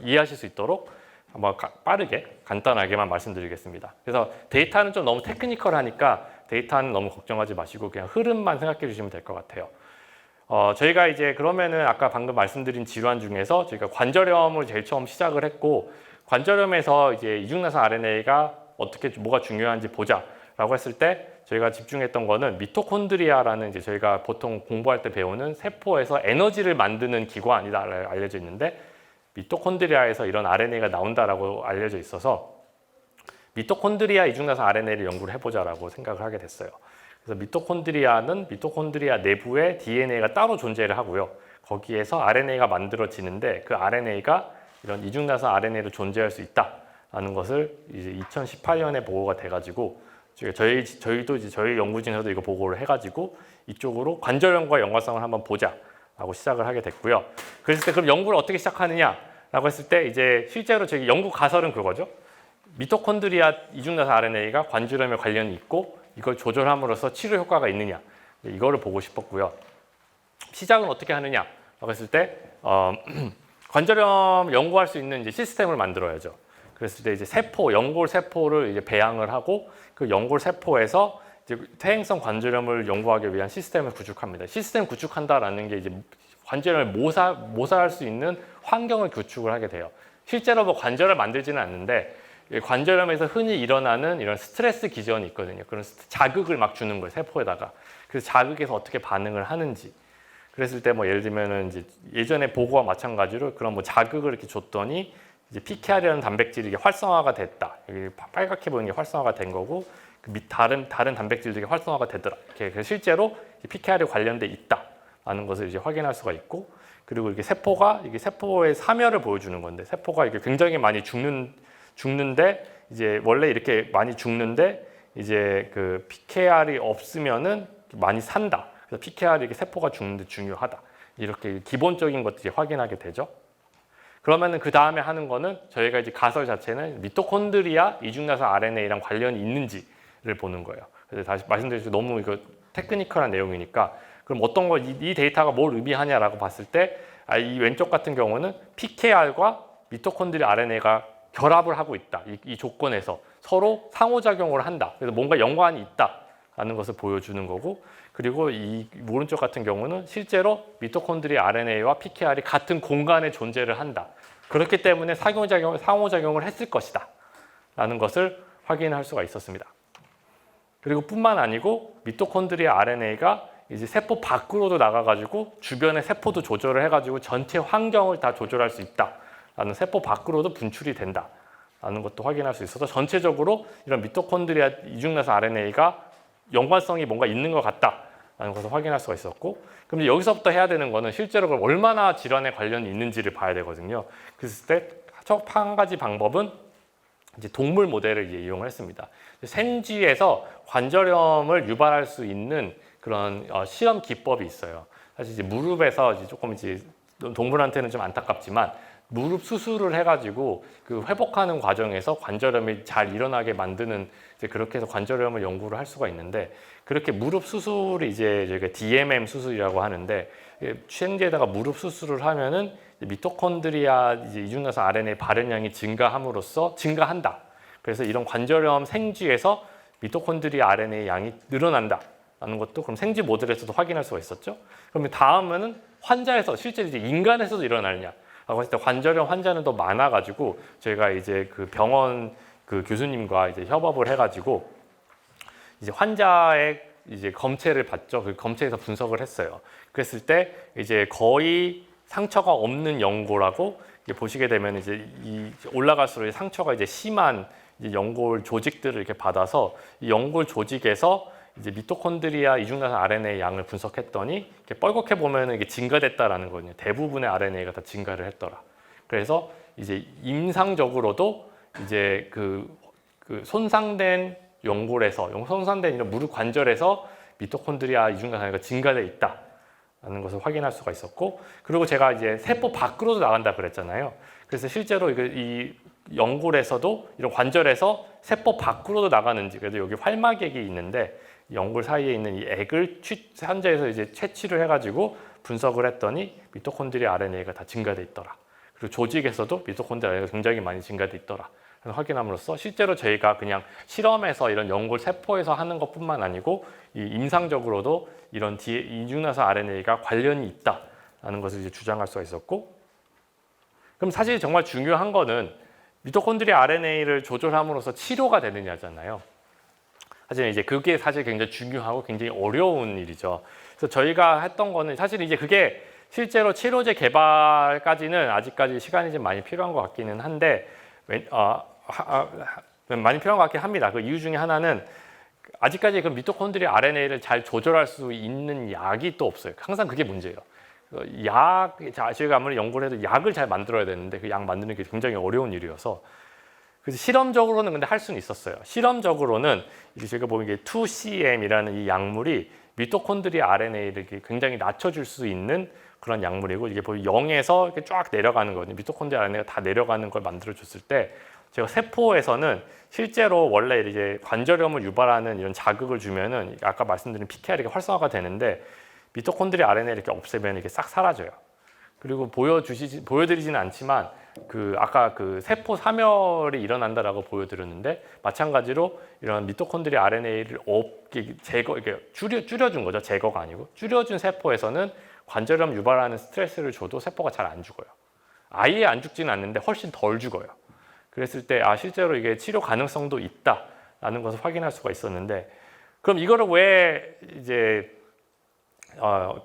이해하실 수 있도록 한번 빠르게 간단하게만 말씀드리겠습니다. 그래서 데이터는 좀 너무 테크니컬하니까 데이터는 너무 걱정하지 마시고 그냥 흐름만 생각해 주시면 될 것 같아요. 저희가 이제 그러면은 아까 방금 말씀드린 질환 중에서 저희가 관절염을 제일 처음 시작을 했고, 관절염에서 이제 이중나선 RNA가 뭐가 중요한지 보자라고 했을 때 저희가 집중했던 거는 미토콘드리아라는 이제 저희가 보통 공부할 때 배우는 세포에서 에너지를 만드는 기관이다 알려져 있는데, 미토콘드리아에서 이런 RNA가 나온다라고 알려져 있어서 미토콘드리아 이중나선 RNA를 연구를 해보자라고 생각을 하게 됐어요. 그래서 미토콘드리아는 미토콘드리아 내부에 DNA가 따로 존재를 하고요. 거기에서 RNA가 만들어지는데 그 RNA가 이런 이중나선 RNA로 존재할 수 있다라는 것을 이제 2018년에 보고가 돼가지고 저희도 이제 저희 연구진에서도 이거 보고를 해가지고 이쪽으로 관절염과 연관성을 한번 보자라고 시작을 하게 됐고요. 그랬을 때 그럼 연구를 어떻게 시작하느냐라고 했을 때 이제 실제로 저희 연구 가설은 그거죠. 미토콘드리아 이중나선 RNA가 관절염에 관련이 있고 이걸 조절함으로써 치료 효과가 있느냐, 이거를 보고 싶었고요. 시작은 어떻게 하느냐라고 했을 때 관절염 연구할 수 있는 이제 시스템을 만들어야죠. 그랬을 때 이제 연골 세포를 이제 배양을 하고 그 연골 세포에서 이제 퇴행성 관절염을 연구하기 위한 시스템을 구축합니다. 시스템 구축한다라는 게 이제 관절염을 모사할 수 있는 환경을 구축을 하게 돼요. 실제로 뭐 관절을 만들지는 않는데 관절염에서 흔히 일어나는 이런 스트레스 기전이 있거든요. 그런 자극을 막 주는 거예요, 세포에다가. 그래서 자극에서 어떻게 반응을 하는지. 그랬을 때 뭐 예를 들면은 이제 예전에 보고와 마찬가지로 그런 뭐 자극을 이렇게 줬더니 이제 PKR이라는 단백질이 이게 활성화가 됐다. 여기 빨갛게 보이는 게 활성화가 된 거고 그 다른 단백질들이 활성화가 되더라. 이렇게 실제로 PKR이 관련돼 있다라는 것을 이제 확인할 수가 있고, 그리고 이게 세포의 사멸을 보여주는 건데, 세포가 이게 굉장히 많이 죽는데 이제 원래 이렇게 많이 죽는데 이제 그 PKR이 없으면은 많이 산다. 그래서 PKR이 이렇게 세포가 죽는데 중요하다. 이렇게 기본적인 것들이 확인하게 되죠. 그러면은 그 다음에 하는 거는 저희가 이제 가설 자체는 미토콘드리아 이중나선 RNA랑 관련이 있는지를 보는 거예요. 그래서 다시 말씀드리죠. 너무 이거 테크니컬한 내용이니까 그럼 어떤 거 이 데이터가 뭘 의미하냐라고 봤을 때 이 왼쪽 같은 경우는 PKR과 미토콘드리아 RNA가 결합을 하고 있다. 이 조건에서 서로 상호작용을 한다. 그래서 뭔가 연관이 있다라는 것을 보여주는 거고, 그리고 이 오른쪽 같은 경우는 실제로 미토콘드리아 RNA와 PKR이 같은 공간에 존재를 한다. 그렇기 때문에 상호작용을 했을 것이다. 라는 것을 확인할 수가 있었습니다. 그리고 뿐만 아니고 미토콘드리아 RNA가 이제 세포 밖으로도 나가가지고 주변의 세포도 조절을 해가지고 전체 환경을 다 조절할 수 있다라는, 세포 밖으로도 분출이 된다라는 것도 확인할 수 있어서 전체적으로 이런 미토콘드리아 이중나선 RNA가 연관성이 뭔가 있는 것 같다라는 것을 확인할 수가 있었고, 그럼 여기서부터 해야 되는 거는 실제로 그럼 얼마나 질환에 관련이 있는지를 봐야 되거든요. 그랬을 때 첫 한 가지 방법은 이제 동물 모델을 이제 이용을 했습니다. 생쥐에서 관절염을 유발할 수 있는 그런 실험 기법이 있어요. 사실 이제 무릎에서 이제 조금 이제 동물한테는 좀 안타깝지만 무릎 수술을 해가지고 그 회복하는 과정에서 관절염이 잘 일어나게 만드는, 이제 그렇게 해서 관절염을 연구를 할 수가 있는데, 그렇게 무릎 수술이 이제 저희가 DMM 수술이라고 하는데, 생쥐에다가 무릎 수술을 하면은 미토콘드리아 이제 이중나선 RNA 발현량이 증가한다. 그래서 이런 관절염 생쥐에서 미토콘드리아 RNA 양이 늘어난다. 라는 것도 그럼 생쥐 모델에서도 확인할 수가 있었죠. 그러면 다음은 환자에서 실제 이제 인간에서도 일어나느냐 라고 했을 때 관절염 환자는 더 많아가지고 저희가 이제 그 병원 그 교수님과 이제 협업을 해가지고 이제 환자의 이제 검체를 봤죠. 그 검체에서 분석을 했어요. 그랬을 때 이제 거의 상처가 없는 연골하고 보시게 되면 이제 이 올라갈수록 상처가 이제 심한 이제 연골 조직들을 이렇게 받아서 이 연골 조직에서 이제 미토콘드리아 이중나선 RNA 양을 분석했더니 이렇게 뻘겋게 보면 이게 증가됐다라는 거거든요. 대부분의 RNA가 다 증가를 했더라. 그래서 이제 임상적으로도 이제 그 손상된 연골에서 손상된 이런 무릎 관절에서 미토콘드리아 이중나선 RNA가 증가돼 있다라는 것을 확인할 수가 있었고, 그리고 제가 이제 세포 밖으로도 나간다 그랬잖아요. 그래서 실제로 이 연골에서도 이런 관절에서 세포 밖으로도 나가는지, 그래도 여기 활막액이 있는데 연골 사이에 있는 이 액을 환자에서 이제 채취를 해가지고 분석을 했더니 미토콘드리아 RNA가 다 증가돼 있더라. 그리고 조직에서도 미토콘드리아 RNA가 굉장히 많이 증가돼 있더라. 확인함으로써 실제로 저희가 그냥 실험에서 이런 연골 세포에서 하는 것뿐만 아니고 이 임상적으로도 이런 이중나선 RNA가 관련이 있다라는 것을 이제 주장할 수가 있었고, 그럼 사실 정말 중요한 거는 미토콘드리아 RNA를 조절함으로써 치료가 되느냐잖아요. 사실 이제 그게 사실 굉장히 중요하고 굉장히 어려운 일이죠. 그래서 저희가 했던 거는 사실 이제 그게 실제로 치료제 개발까지는 아직까지 시간이 좀 많이 필요한 것 같기는 한데, 많이 필요한 것 같긴 합니다. 그 이유 중에 하나는 아직까지 그 미토콘드리아 RNA를 잘 조절할 수 있는 약이 또 없어요. 항상 그게 문제예요. 저희가 아무리 연구를 해도 약을 잘 만들어야 되는데 그 약 만드는 게 굉장히 어려운 일이어서, 그래서 실험적으로는 근데 할 수는 있었어요. 실험적으로는 이제 제가 보면 이게 2CM이라는 이 약물이 미토콘드리아 RNA를 굉장히 낮춰줄 수 있는 그런 약물이고, 이게 보면 0에서 이렇게 쫙 내려가는 거거든요. 미토콘드리아 RNA가 다 내려가는 걸 만들어줬을 때 제가 세포에서는 실제로 원래 이제 관절염을 유발하는 이런 자극을 주면은 아까 말씀드린 PKR이 활성화가 되는데 미토콘드리아 RNA를 이렇게 없애면 이게 싹 사라져요. 그리고 보여드리지는 않지만 아까 그 세포 사멸이 일어난다라고 보여드렸는데, 마찬가지로 이런 미토콘드리아 RNA를 줄여준 거죠. 제거가 아니고 줄여준 세포에서는 관절염 유발하는 스트레스를 줘도 세포가 잘 안 죽어요. 아예 안 죽지는 않는데 훨씬 덜 죽어요. 그랬을 때 실제로 이게 치료 가능성도 있다라는 것을 확인할 수가 있었는데, 그럼 이거를 왜 이제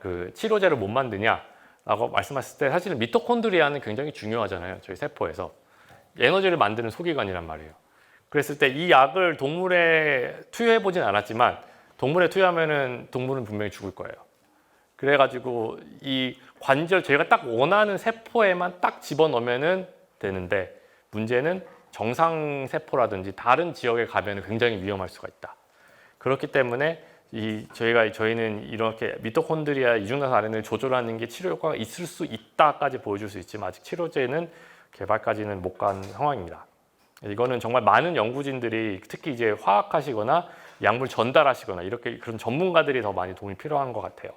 그 치료제를 못 만드냐라고 말씀하셨을 때 사실은 미토콘드리아는 굉장히 중요하잖아요. 저희 세포에서 에너지를 만드는 소기관이란 말이에요. 그랬을 때 이 약을 동물에 투여해 보진 않았지만 동물에 투여하면은 동물은 분명히 죽을 거예요. 그래가지고 이 관절 제가 딱 원하는 세포에만 딱 집어넣으면은 되는데 문제는 정상 세포라든지 다른 지역에 가면 굉장히 위험할 수가 있다. 그렇기 때문에 저희는 이렇게 미토콘드리아 이중나선 RNA를 조절하는 게 치료 효과가 있을 수 있다까지 보여줄 수 있지만 아직 치료제는 개발까지는 못 간 상황입니다. 이거는 정말 많은 연구진들이 특히 이제 화학하시거나 약물 전달하시거나 이렇게 그런 전문가들이 더 많이 도움이 필요한 것 같아요.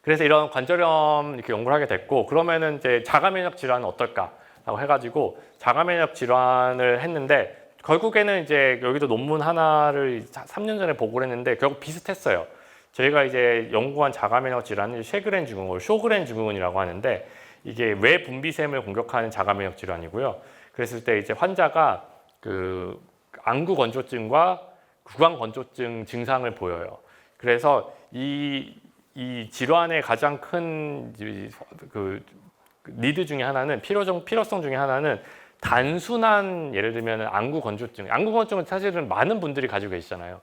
그래서 이런 관절염 이렇게 연구를 하게 됐고 그러면은 이제 자가면역 질환은 어떨까라고 해가지고 자가면역 질환을 했는데 결국에는 이제 여기도 논문 하나를 3년 전에 보고를 했는데 결국 비슷했어요. 저희가 이제 연구한 자가면역 질환은 쉐그렌 증후군, 쇼그렌 증후군이라고 하는데 이게 외 분비샘을 공격하는 자가면역 질환이고요. 그랬을 때 이제 환자가 그 안구 건조증과 구강 건조증 증상을 보여요. 그래서 이 질환의 가장 큰 그 니드 중에 하나는 필요성 중에 하나는 단순한 예를 들면 안구 건조증은 사실은 많은 분들이 가지고 계시잖아요.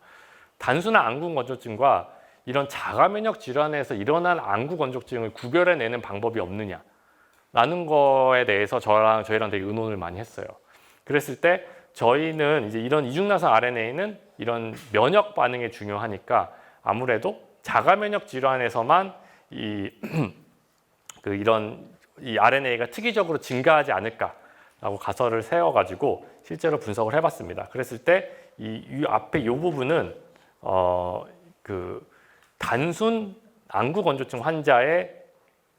단순한 안구 건조증과 이런 자가면역 질환에서 일어난 안구 건조증을 구별해내는 방법이 없느냐라는 거에 대해서 저희랑 되게 의논을 많이 했어요. 그랬을 때 저희는 이제 이런 이중나선 RNA는 이런 면역 반응에 중요하니까 아무래도 자가면역 질환에서만 이런 RNA가 특이적으로 증가하지 않을까라고 가설을 세워가지고 실제로 분석을 해봤습니다. 그랬을 때 이 앞에 이 부분은 그 단순 안구 건조증 환자의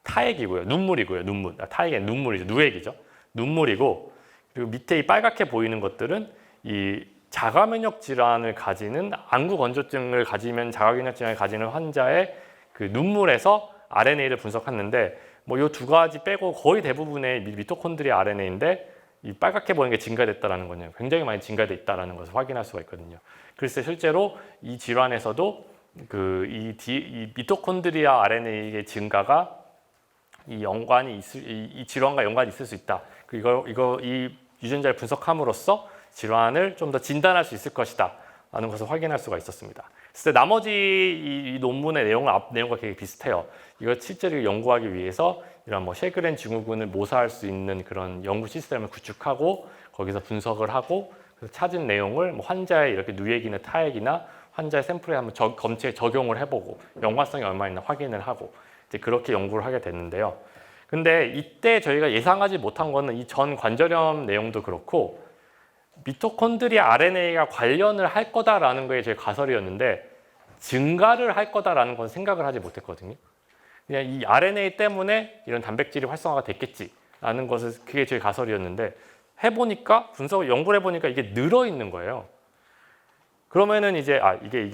타액이고요, 눈물이고요, 타액이 눈물이죠, 누액이죠, 눈물이고 그리고 밑에 이 빨갛게 보이는 것들은 이 자가면역 질환을 가지는 안구 건조증을 가지면 자가면역 질환을 가지는 환자의 그 눈물에서 RNA를 분석했는데 뭐 이 두 가지 빼고 거의 대부분의 미토콘드리아 RNA인데 이 빨갛게 보이는 게 증가됐다라는 거는 굉장히 많이 증가돼 있다라는 것을 확인할 수가 있거든요. 그래서 실제로 이 질환에서도 이 미토콘드리아 RNA의 증가가 이 질환과 연관이 있을 수 있다. 이 유전자를 분석함으로써 질환을 좀 더 진단할 수 있을 것이다 라는 것을 확인할 수가 있었습니다. 그래서 나머지 이 논문의 내용과 되게 비슷해요. 이걸 실제로 연구하기 위해서 이런 뭐 쉐그렌 증후군을 모사할 수 있는 그런 연구 시스템을 구축하고 거기서 분석을 하고 찾은 내용을 뭐 환자의 이렇게 누액이나 타액이나 환자의 샘플에 한번 검체에 적용을 해보고 연관성이 얼마나 있나 확인을 하고 이제 그렇게 연구를 하게 됐는데요. 근데 이때 저희가 예상하지 못한 거는 이 전 관절염 내용도 그렇고 미토콘드리아 RNA가 관련을 할 거다라는 거에 제 가설이었는데 증가를 할 거다라는 건 생각을 하지 못했거든요. 그냥 이 RNA 때문에 이런 단백질이 활성화가 됐겠지라는 것을 그게 제 가설이었는데 연구를 해보니까 이게 늘어 있는 거예요. 그러면은 이제 이게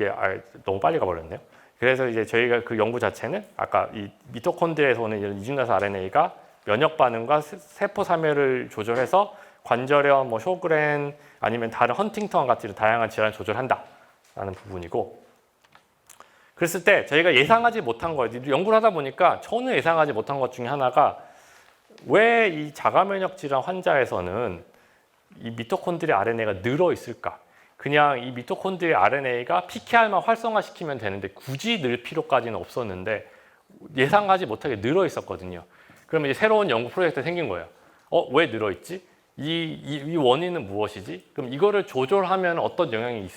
너무 빨리 가버렸네요. 그래서 이제 저희가 그 연구 자체는 아까 이 미토콘드리아에서 오는 이런 이중나선 RNA가 면역 반응과 세포 사멸을 조절해서 관절염, 뭐 쇼그렌 아니면 다른 헌팅턴 같은 다양한 질환을 조절한다라는 부분이고 그랬을 때 저희가 예상하지 못한 거예요. 연구를 하다 보니까 전혀 예상하지 못한 것 중에 하나가 왜 이 자가면역 질환 환자에서는 이 미토콘드리아 RNA가 늘어 있을까? 그냥 이 미토콘드리아 RNA가 PKR만 활성화시키면 되는데 굳이 늘 필요까지는 없었는데 예상하지 못하게 늘어 있었거든요. 그러면 이제 새로운 연구 프로젝트가 생긴 거예요. 왜 늘어 있지? 이 원인은 무엇이지? 그럼 이거를 조절하면 어떤 영향이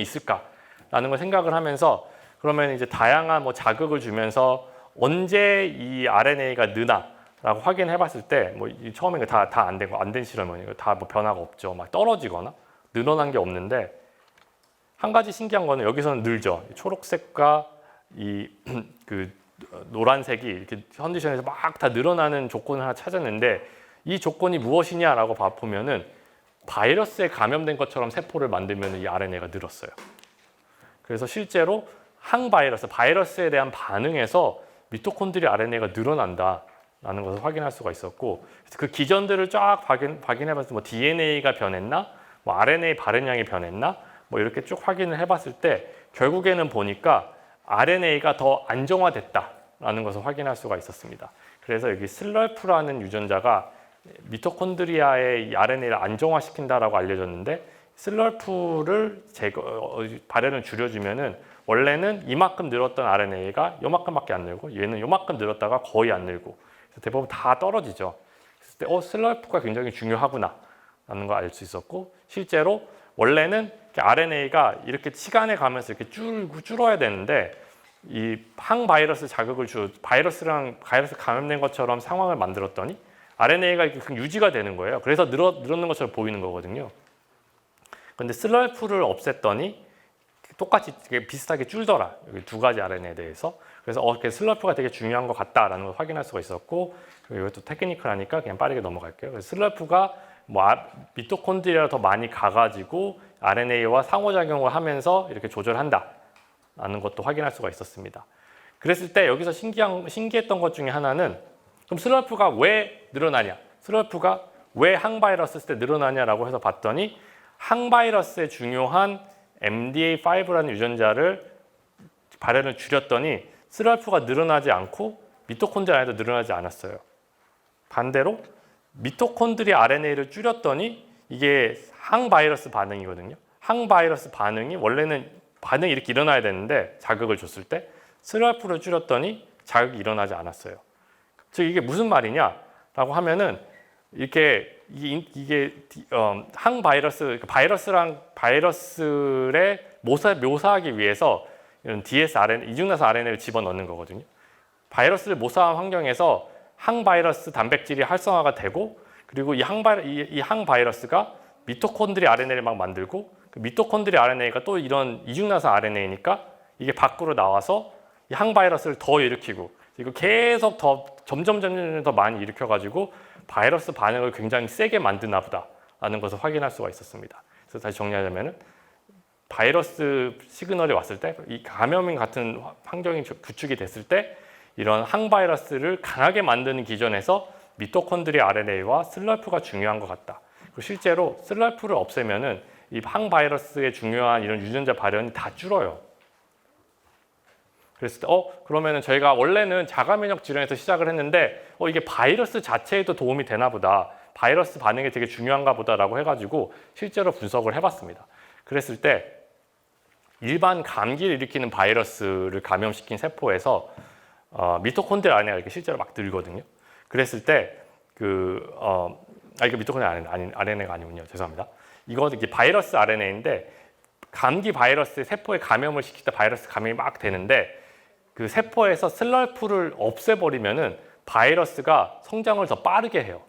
있을까라는 걸 생각을 하면서 그러면 이제 다양한 뭐 자극을 주면서 언제 이 RNA가 느나라고 확인해봤을 때 뭐 처음에 다 안 된 실험이에요. 다 뭐 변화가 없죠. 막 떨어지거나 늘어난 게 없는데 한 가지 신기한 거는 여기서는 늘죠. 초록색과 그 노란색이 이렇게 컨디션에서 막 다 늘어나는 조건을 하나 찾았는데 이 조건이 무엇이냐라고 보면은 바이러스에 감염된 것처럼 세포를 만들면 이 RNA가 늘었어요. 그래서 실제로 바이러스에 대한 반응에서 미토콘드리아 RNA가 늘어난다라는 것을 확인할 수가 있었고 그 기전들을 쫙 확인해봤을 때 뭐 DNA가 변했나, 뭐 RNA 발현량이 변했나, 뭐 이렇게 쭉 확인을 해봤을 때 결국에는 보니까 RNA가 더 안정화됐다라는 것을 확인할 수가 있었습니다. 그래서 여기 슬럴프라는 유전자가 미토콘드리아의 이 RNA를 안정화시킨다라고 알려졌는데 슬럴프를 발현을 줄여주면은 원래는 이만큼 늘었던 RNA가 요만큼밖에 안 늘고 얘는 요만큼 늘었다가 거의 안 늘고 그래서 대부분 다 떨어지죠. 그래서 슬럴프가 굉장히 중요하구나 라는 걸 알 수 있었고 실제로 원래는 RNA가 이렇게 시간에 가면서 이렇게 줄어야 되는데 이 항바이러스 자극을 바이러스 감염된 것처럼 상황을 만들었더니 RNA가 이렇게 유지가 되는 거예요. 그래서 늘었는 것처럼 보이는 거거든요. 그런데 슬럴프를 없앴더니 똑같이 비슷하게 줄더라. 여기 두 가지 RNA에 대해서. 그래서 슬럴프가 되게 중요한 것 같다라는 걸 확인할 수가 있었고 그리고 이것도 테크니컬하니까 그냥 빠르게 넘어갈게요. 그래서 슬럴프가 미토콘드리아를 더 많이 가가지고 RNA와 상호작용을 하면서 이렇게 조절한다라는 것도 확인할 수가 있었습니다. 그랬을 때 여기서 신기했던 것 중에 하나는 그럼 슬럴프가 왜 늘어나냐? 슬럴프가 왜 항바이러스 쓸 때 늘어나냐라고 해서 봤더니 항바이러스의 중요한 MDA5라는 유전자를 발현을 줄였더니 슬럴프가 늘어나지 않고 미토콘드리아 RNA도 늘어나지 않았어요. 반대로 미토콘드리아 RNA를 줄였더니 이게 항바이러스 반응이거든요. 항바이러스 반응이 원래는 반응이 이렇게 일어나야 되는데 자극을 줬을 때 슬럴프를 줄였더니 자극이 일어나지 않았어요. 즉 이게 무슨 말이냐라고 하면은 이게 항바이러스 바이러스를 묘사하기 위해서 이런 dsRNA 이중나선 RNA를 집어넣는 거거든요. 바이러스를 모사한 환경에서 항바이러스 단백질이 활성화가 되고 그리고 이 항바이러스가 미토콘드리아 RNA를 막 만들고 그 미토콘드리아 RNA가 또 이런 이중나선 RNA니까 이게 밖으로 나와서 이 항바이러스를 더 일으키고 이거 계속 점점 더 많이 일으켜가지고 바이러스 반응을 굉장히 세게 만드나 보다라는 것을 확인할 수가 있었습니다. 그래서 다시 정리하자면은 바이러스 시그널이 왔을 때 이 감염인 같은 환경이 구축이 됐을 때 이런 항바이러스를 강하게 만드는 기전에서 미토콘드리아 RNA와 슬럴프가 중요한 것 같다. 그리고 실제로 슬럴프를 없애면은 이 항바이러스의 중요한 이런 유전자 발현이 다 줄어요. 그랬을 때 그러면은 저희가 원래는 자가면역 질환에서 시작을 했는데 이게 바이러스 자체에도 도움이 되나 보다. 바이러스 반응이 되게 중요한가 보다라고 해가지고 실제로 분석을 해봤습니다. 그랬을 때 일반 감기를 일으키는 바이러스를 감염시킨 세포에서 미토콘드리아 RNA가 이렇게 실제로 막 늘거든요. 그랬을 때 이거 미토콘드리아 RNA가 아니군요. 죄송합니다. 이게 바이러스 RNA인데 감기 바이러스 세포에 감염을 시킬 때 바이러스 감염이 막 되는데 그 세포에서 슬럴프를 없애버리면은 바이러스가 성장을 더 빠르게 해요.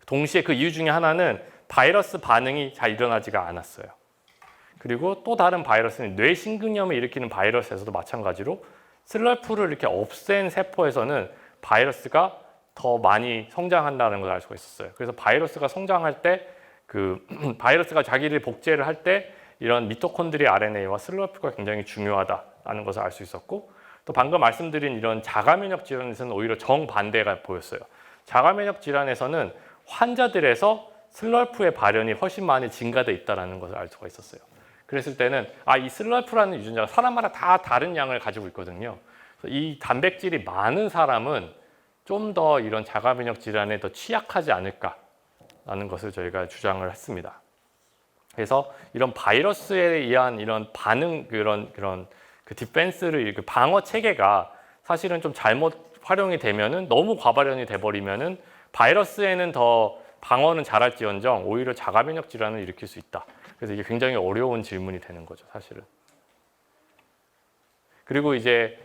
동시에 그 이유 중에 하나는 바이러스 반응이 잘 일어나지가 않았어요. 그리고 또 다른 바이러스는 뇌신근염을 일으키는 바이러스에서도 마찬가지로 슬럴프를 이렇게 없앤 세포에서는 바이러스가 더 많이 성장한다는 걸 알 수가 있었어요. 그래서 바이러스가 성장할 때 바이러스가 자기를 복제를 할 때 이런 미토콘드리아 RNA와 슬럴프가 굉장히 중요하다는 것을 알 수 있었고 또 방금 말씀드린 이런 자가면역 질환에서는 오히려 정반대가 보였어요. 자가면역 질환에서는 환자들에서 슬럴프의 발현이 훨씬 많이 증가돼 있다는 것을 알 수가 있었어요. 그랬을 때는 이 슬럴프라는 유전자가 사람마다 다 다른 양을 가지고 있거든요. 이 단백질이 많은 사람은 좀 더 이런 자가면역 질환에 더 취약하지 않을까라는 것을 저희가 주장을 했습니다. 그래서 이런 바이러스에 의한 이런 반응 그런 디펜스를 방어 체계가 사실은 좀 잘못 활용이 되면은 너무 과발현이 돼버리면은 바이러스에는 더 방어는 잘할지언정 오히려 자가면역 질환을 일으킬 수 있다. 그래서 이게 굉장히 어려운 질문이 되는 거죠, 사실은. 그리고 이제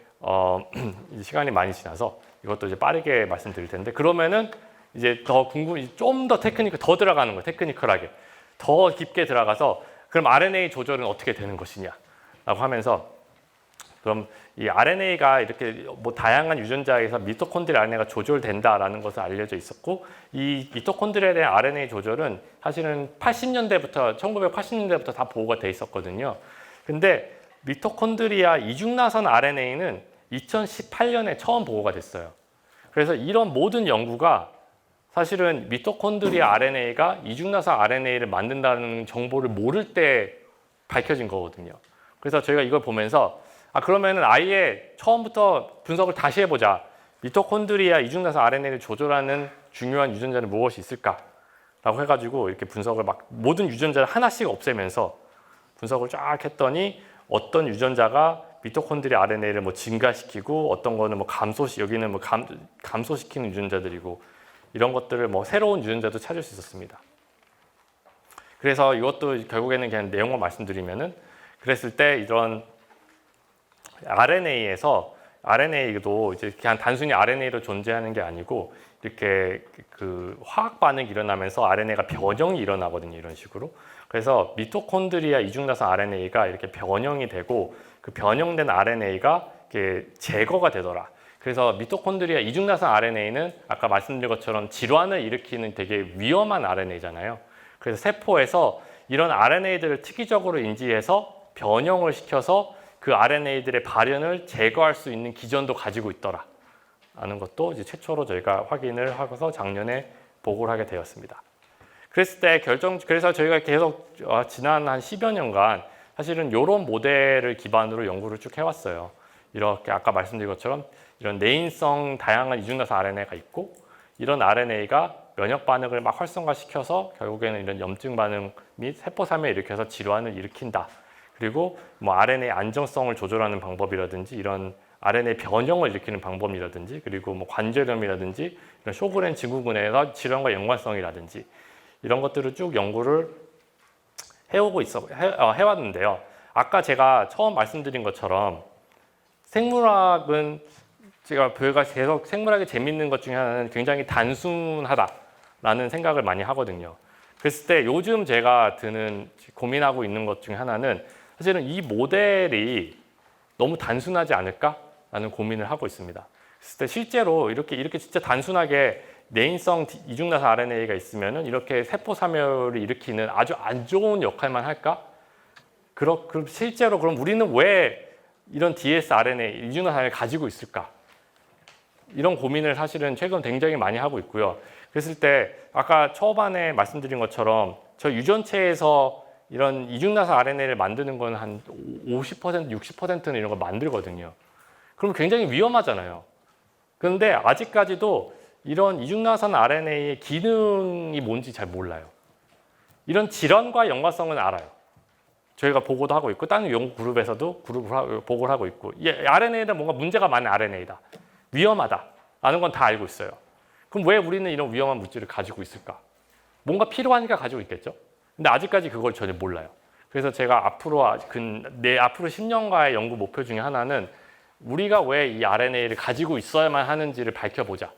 시간이 많이 지나서 이것도 이제 빠르게 말씀드릴 텐데 그러면은 이제 좀 더 테크니컬 더 들어가는 거예요. 테크니컬하게 더 깊게 들어가서 그럼 RNA 조절은 어떻게 되는 것이냐라고 하면서 그럼 이 RNA가 이렇게 다양한 유전자에서 미토콘드리아 RNA가 조절된다라는 것을 알려져 있었고 이 미토콘드리아에 대한 RNA 조절은 사실은 1980년대부터 다 보고가 돼 있었거든요. 근데 미토콘드리아 이중나선 RNA는 2018년에 처음 보고가 됐어요. 그래서 이런 모든 연구가 사실은 미토콘드리아 RNA가 이중나선 RNA를 만든다는 정보를 모를 때 밝혀진 거거든요. 그래서 저희가 이걸 보면서 그러면은 아예 처음부터 분석을 다시 해보자. 미토콘드리아 이중나선 RNA를 조절하는 중요한 유전자는 무엇이 있을까? 라고 해가지고 이렇게 분석을 막 모든 유전자를 하나씩 없애면서 분석을 쫙 했더니 어떤 유전자가 미토콘드리아 RNA를 뭐 증가시키고 어떤 거는 뭐 여기는 뭐 감소시키는 유전자들이고 이런 것들을 뭐 새로운 유전자도 찾을 수 있었습니다. 그래서 이것도 결국에는 그냥 내용만 말씀드리면은 그랬을 때 이런 RNA도 이제 그냥 단순히 RNA로 존재하는 게 아니고 이렇게 그 화학 반응이 일어나면서 RNA가 변형이 일어나거든요. 이런 식으로. 그래서 미토콘드리아 이중나선 RNA가 이렇게 변형이 되고 그 변형된 RNA가 이렇게 제거가 되더라. 그래서 미토콘드리아 이중나선 RNA는 아까 말씀드린 것처럼 질환을 일으키는 되게 위험한 RNA잖아요. 그래서 세포에서 이런 RNA들을 특이적으로 인지해서 변형을 시켜서 그 RNA들의 발현을 제거할 수 있는 기전도 가지고 있더라. 라는 것도 이제 최초로 저희가 확인을 하고서 작년에 보고를 하게 되었습니다. 그랬을 때 그래서 저희가 계속 지난 한 10여 년간 사실은 이런 모델을 기반으로 연구를 쭉 해왔어요. 이렇게 아까 말씀드린 것처럼 이런 내인성 다양한 이중나선 RNA가 있고 이런 RNA가 면역 반응을 막 활성화시켜서 결국에는 이런 염증 반응 및 세포 사멸을 일으켜서 질환을 일으킨다. 그리고 뭐 RNA 안정성을 조절하는 방법이라든지 이런 RNA 변형을 일으키는 방법이라든지 그리고 뭐 관절염이라든지 이런 쇼그렌 증후군에서 질환과 연관성이라든지 이런 것들을 쭉 연구를 해왔는데요. 아까 제가 처음 말씀드린 것처럼 생물학은 제가 계속 생물학이 재밌는 것 중에 하나는 굉장히 단순하다라는 생각을 많이 하거든요. 그랬을 때 요즘 제가 고민하고 있는 것 중에 하나는 사실은 이 모델이 너무 단순하지 않을까라는 고민을 하고 있습니다. 그랬을 때 실제로 이렇게 진짜 단순하게 내인성 이중나선 RNA가 있으면은 이렇게 세포 사멸을 일으키는 아주 안 좋은 역할만 할까? 그럼 실제로 그럼 우리는 왜 이런 dsRNA, 이중나선 RNA를 가지고 있을까? 이런 고민을 사실은 최근 굉장히 많이 하고 있고요. 그랬을 때 아까 초반에 말씀드린 것처럼 저 유전체에서 이런 이중나선 RNA를 만드는 건 한 50%, 60%는 이런 걸 만들거든요. 그럼 굉장히 위험하잖아요. 그런데 아직까지도 이런 이중나선 RNA의 기능이 뭔지 잘 몰라요. 이런 질환과 연관성은 알아요. 저희가 보고도 하고 있고 다른 연구 그룹에서도 보고를 하고 있고 이 RNA는 뭔가 문제가 많은 RNA다. 위험하다라는 건 다 알고 있어요. 그럼 왜 우리는 이런 위험한 물질을 가지고 있을까? 뭔가 필요하니까 가지고 있겠죠? 근데 아직까지 그걸 전혀 몰라요. 그래서 제가 앞으로 10년가의 연구 목표 중에 하나는 우리가 왜 이 RNA를 가지고 있어야만 하는지를 밝혀보자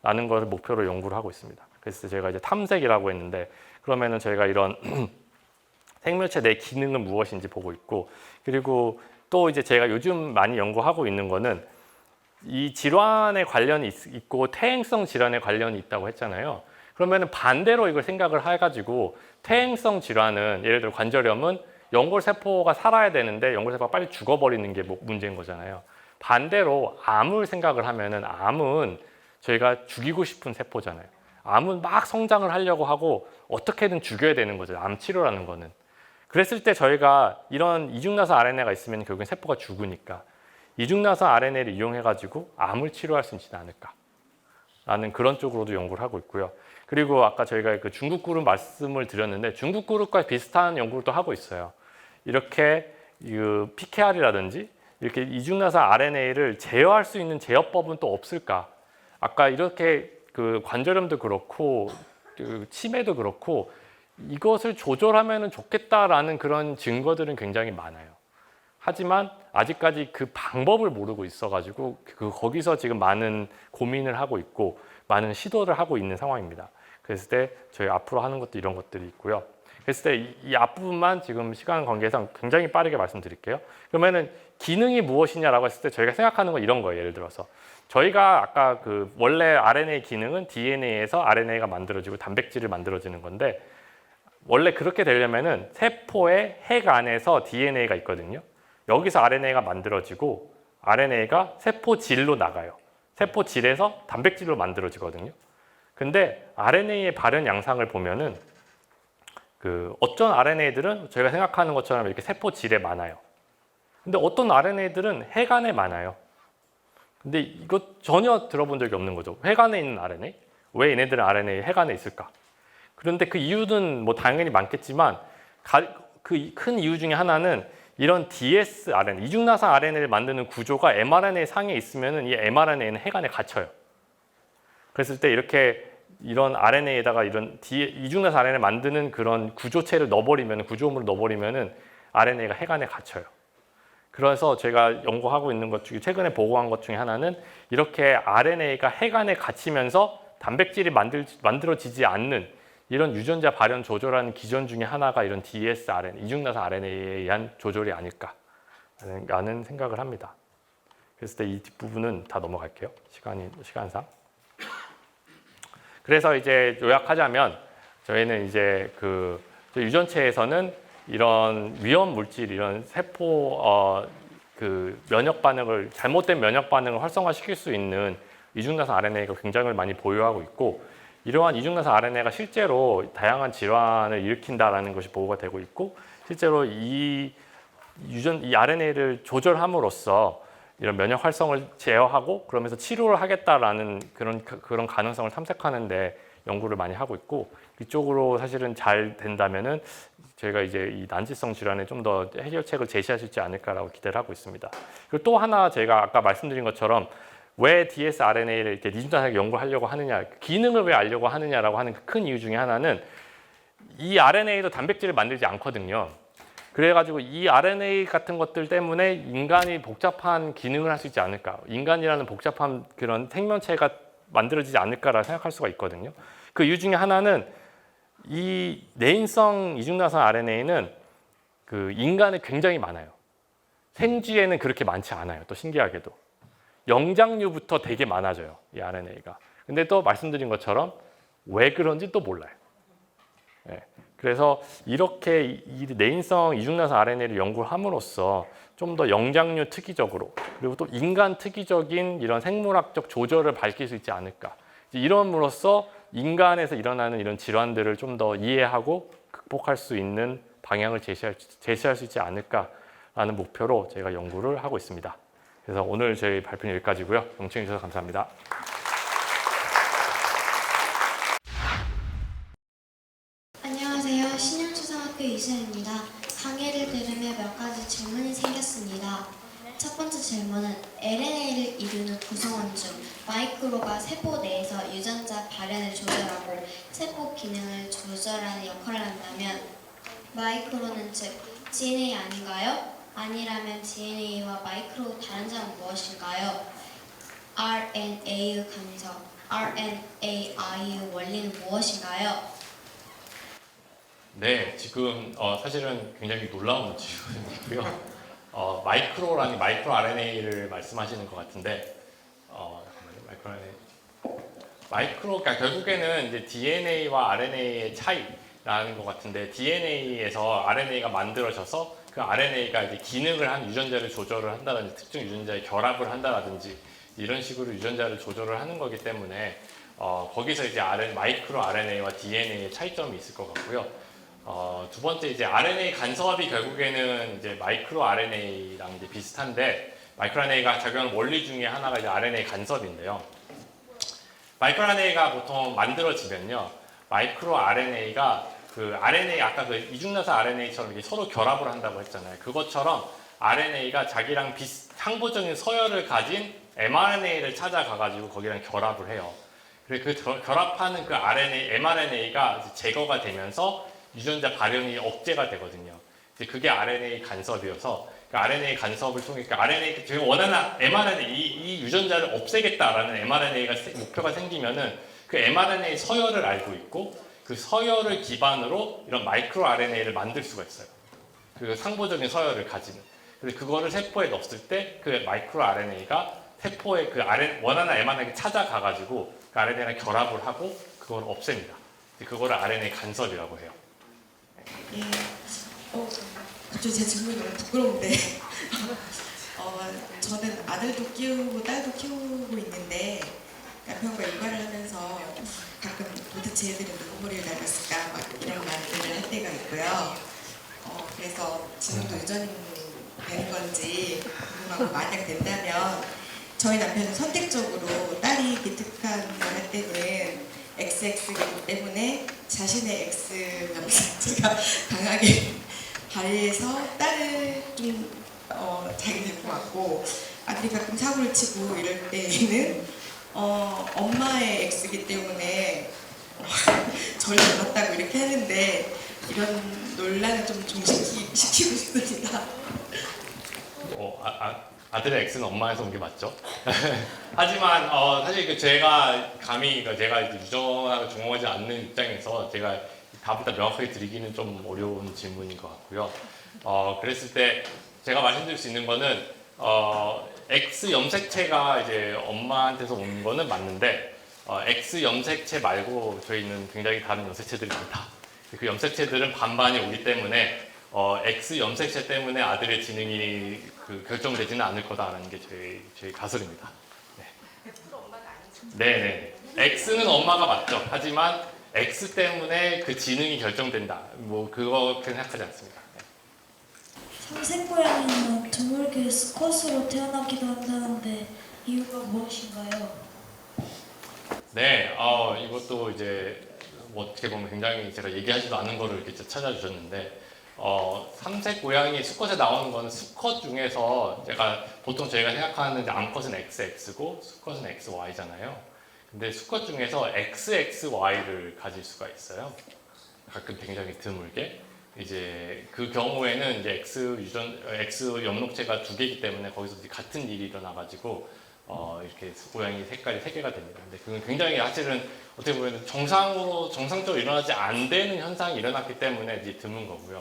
라는 것을 목표로 연구를 하고 있습니다. 그래서 제가 이제 탐색이라고 했는데 그러면은 저희가 이런 생명체 내 기능은 무엇인지 보고 있고 그리고 또 이제 제가 요즘 많이 연구하고 있는 거는 이 질환에 관련이 있고 퇴행성 질환에 관련이 있다고 했잖아요. 그러면 반대로 이걸 생각을 해가지고 퇴행성 질환은 예를 들어 관절염은 연골세포가 살아야 되는데 연골세포가 빨리 죽어버리는 게 문제인 거잖아요. 반대로 암을 생각을 하면은 암은 저희가 죽이고 싶은 세포잖아요. 암은 막 성장을 하려고 하고 어떻게든 죽여야 되는 거죠. 암 치료라는 거는. 그랬을 때 저희가 이런 이중나선 RNA가 있으면 결국엔 세포가 죽으니까 이중나선 RNA를 이용해가지고 암을 치료할 수 있지 않을까 라는 그런 쪽으로도 연구를 하고 있고요. 그리고 아까 저희가 그 중국 그룹 말씀을 드렸는데 중국 그룹과 비슷한 연구를 또 하고 있어요. 이렇게 PKR이라든지 이렇게 이중나선 RNA를 제어할 수 있는 제어법은 또 없을까? 아까 이렇게 그 관절염도 그렇고 그 치매도 그렇고 이것을 조절하면 좋겠다라는 그런 증거들은 굉장히 많아요. 하지만 아직까지 그 방법을 모르고 있어가지고 거기서 지금 많은 고민을 하고 있고 많은 시도를 하고 있는 상황입니다. 그랬을 때 저희 앞으로 하는 것도 이런 것들이 있고요. 그랬을 때 이 앞부분만 지금 시간 관계상 굉장히 빠르게 말씀드릴게요. 그러면은 기능이 무엇이냐라고 했을 때 저희가 생각하는 건 이런 거예요. 예를 들어서 저희가 아까 그 원래 RNA 기능은 DNA에서 RNA가 만들어지고 단백질을 만들어지는 건데 원래 그렇게 되려면은 세포의 핵 안에서 DNA가 있거든요. 여기서 RNA가 만들어지고 RNA가 세포질로 나가요. 세포질에서 단백질로 만들어지거든요. 근데 RNA의 발현 양상을 보면은 어떤 RNA들은 저희가 생각하는 것처럼 이렇게 세포질에 많아요. 근데 어떤 RNA들은 핵 안에 많아요. 근데 이거 전혀 들어본 적이 없는 거죠. 핵 안에 있는 RNA? 왜 얘네들은 RNA 핵 안에 있을까? 그런데 그 이유는 뭐 당연히 많겠지만 그 큰 이유 중에 하나는 이런 dsRNA, 이중나선 RNA를 만드는 구조가 mRNA 상에 있으면 이 mRNA는 핵 안에 갇혀요. 그랬을 때 이렇게 이런 RNA에다가 이런 이중나선 RNA를 만드는 그런 구조체를 넣어버리면, 구조물을 넣어버리면은 RNA가 핵 안에 갇혀요. 그래서 제가 연구하고 있는 것 중에 최근에 보고한 것 중에 하나는 이렇게 RNA가 핵 안에 갇히면서 단백질이 만들어지지 않는 이런 유전자 발현 조절하는 기전 중에 하나가 이런 dsRNA, 이중나선 RNA에 의한 조절이 아닐까라는 생각을 합니다. 그래서 이 뒷부분은 다 넘어갈게요. 시간상. 그래서 이제 요약하자면 저희는 이제 그 유전체에서는 이런 위험 물질, 이런 세포 그 면역 반응을 잘못된 면역 반응을 활성화시킬 수 있는 이중나선 RNA가 굉장히 많이 보유하고 있고, 이러한 이중나선 RNA가 실제로 다양한 질환을 일으킨다라는 것이 보고가 되고 있고, 실제로 이 RNA를 조절함으로써 이런 면역 활성을 제어하고 그러면서 치료를 하겠다라는 그런 가능성을 탐색하는데 연구를 많이 하고 있고, 이쪽으로 사실은 잘 된다면은 저희가 이제 이 난치성 질환에 좀 더 해결책을 제시할 수 있지 않을까라고 기대를 하고 있습니다. 그리고 또 하나 제가 아까 말씀드린 것처럼 왜 dsRNA를 이렇게 이중나선하게 연구하려고 하느냐, 기능을 왜 알려고 하느냐라고 하는 큰 이유 중에 하나는 이 RNA도 단백질을 만들지 않거든요. 그래가지고 이 RNA 같은 것들 때문에 인간이 복잡한 기능을 할 수 있지 않을까, 인간이라는 복잡한 그런 생명체가 만들어지지 않을까라 생각할 수가 있거든요. 그 이유 중에 하나는 이 내인성 이중나선 RNA는 그 인간에 굉장히 많아요. 생쥐에는 그렇게 많지 않아요. 또 신기하게도 영장류부터 되게 많아져요, 이 RNA가. 근데 또 말씀드린 것처럼 왜 그런지 또 몰라요. 네. 그래서 이렇게 이 내인성 이중나선 RNA를 연구함으로써 좀 더 영장류 특이적으로, 그리고 또 인간 특이적인 이런 생물학적 조절을 밝힐 수 있지 않을까. 이럼으로써 인간에서 일어나는 이런 질환들을 좀 더 이해하고 극복할 수 있는 방향을 제시할 수 있지 않을까라는 목표로 제가 연구를 하고 있습니다. 그래서 오늘 저희 발표는 여기까지고요. 경청해 주셔서 감사합니다. 안녕하세요. 신영초등학교 이수연입니다. 강의를 들으며 몇 가지 질문이 생겼습니다. 첫 번째 질문은 RNA를 이루는 구성원 중 마이크로가 세포 내에서 유전자 발현을 조절하고 세포 기능을 조절하는 역할을 한다면 마이크로는 즉 DNA 아닌가요? 아니라면 DNA와 마이크로 다른 점은 무엇일까요? RNA의 간접, RNA의 원리는 무엇인가요? 네, 지금 사실은 굉장히 놀라운 질문이고요. 마이크로 RNA를 말씀하시는 것 같은데, 마이크로가 결국에는 이제 DNA와 RNA의 차이라는 것 같은데, DNA에서 RNA가 만들어져서 그 RNA가 이제 기능을 한 유전자를 조절을 한다든지 특정 유전자에 결합을 한다든지 이런 식으로 유전자를 조절을 하는 거기 때문에 거기서 이제 마이크로 RNA와 DNA의 차이점이 있을 것 같고요. 두 번째 이제 RNA 간섭이 결국에는 이제 마이크로 RNA랑 이제 비슷한데, 마이크로 RNA가 작용하는 원리 중에 하나가 이제 RNA 간섭인데요. 마이크로 RNA가 보통 만들어지면요, 마이크로 RNA가 그 RNA 아까 그 이중나선 RNA처럼 이렇게 서로 결합을 한다고 했잖아요. 그것처럼 RNA가 자기랑 상부적인 서열을 가진 mRNA를 찾아가가지고 거기랑 결합을 해요. 그리고 그 결합하는 그 mRNA가 제거가 되면서 유전자 발현이 억제가 되거든요. 이제 그게 RNA 간섭이어서 그 RNA 간섭을 통해 RNA 제가 원하는 mRNA 이 유전자를 없애겠다라는 mRNA가 목표가 생기면은 그 mRNA 서열을 알고 있고 그 서열을 기반으로 이런 마이크로 RNA를 만들 수가 있어요. 그 상부적인 서열을 가지는. 그래서 그거를 세포에 넣었을 때 그 마이크로 RNA가 세포의 그 원하는 mRNA를 찾아가가지고 그 RNA랑 결합을 하고 그걸 없앱니다. 그거를 RNA 간섭이라고 해요. 예. 갑자기 제 질문이 너무 부끄러운데. 저는 아들도 키우고 딸도 키우고 있는데 남편과 육아를 하면서 가끔 도대체 애들은 누구 머리를 닮았을까 막 이런 말들을 할 때가 있고요. 그래서 지금도 유전자를 되는 건지 궁금하고 만약 된다면 저희 남편은 선택적으로 딸이 기특한 걸 할 때는 XX이기 때문에 자신의 X 남자가 강하게 발휘해서 딸을 좀 자기 될 것 같고 아들이 가끔 사고를 치고 이럴 때에는 엄마의 X이기 때문에 저를 닮았다고 이렇게 하는데 이런 논란을 좀 종식시키고 싶습니다. 아들의 X는 엄마에서 온 게 맞죠? 하지만 사실 제가 감히 제가 이제 유전하고 중용하지 않는 입장에서 제가 답을 다 명확하게 드리기는 좀 어려운 질문인 것 같고요. 그랬을 때 제가 말씀드릴 수 있는 거는 X 염색체가 이제 엄마한테서 온 거는 맞는데 X 염색체 말고 저희는 굉장히 다른 염색체들이 많다. 그 염색체들은 반반이 오기 때문에 X 염색체 때문에 아들의 지능이 결정되지는 않을 거다라는 게 저희 가설입니다. 네. X는 엄마가 맞죠. 하지만 X 때문에 그 지능이 결정된다. 뭐 그렇게 생각하지 않습니다. 삼색 고양이는 드물게 수컷으로 태어나기도 한다는데 이유가 무엇인가요? 네, 이것도 이제 어떻게 보면 굉장히 제가 얘기하지도 않은 거를 이렇게 찾아주셨는데 삼색 고양이 수컷에 나오는 거는 수컷 중에서 보통 저희가 생각하는 이제 암컷은 XX고 수컷은 XY잖아요. 근데 수컷 중에서 XXY를 가질 수가 있어요. 가끔 굉장히 드물게. 이제 그 경우에는 이제 X 염록체가 두 개이기 때문에 거기서 이제 같은 일이 일어나가지고 이렇게 고양이 색깔이 세 개가 됩니다. 근데 그건 굉장히 사실은 어떻게 보면 정상적으로 일어나지 안 되는 현상이 일어났기 때문에 이제 드문 거고요.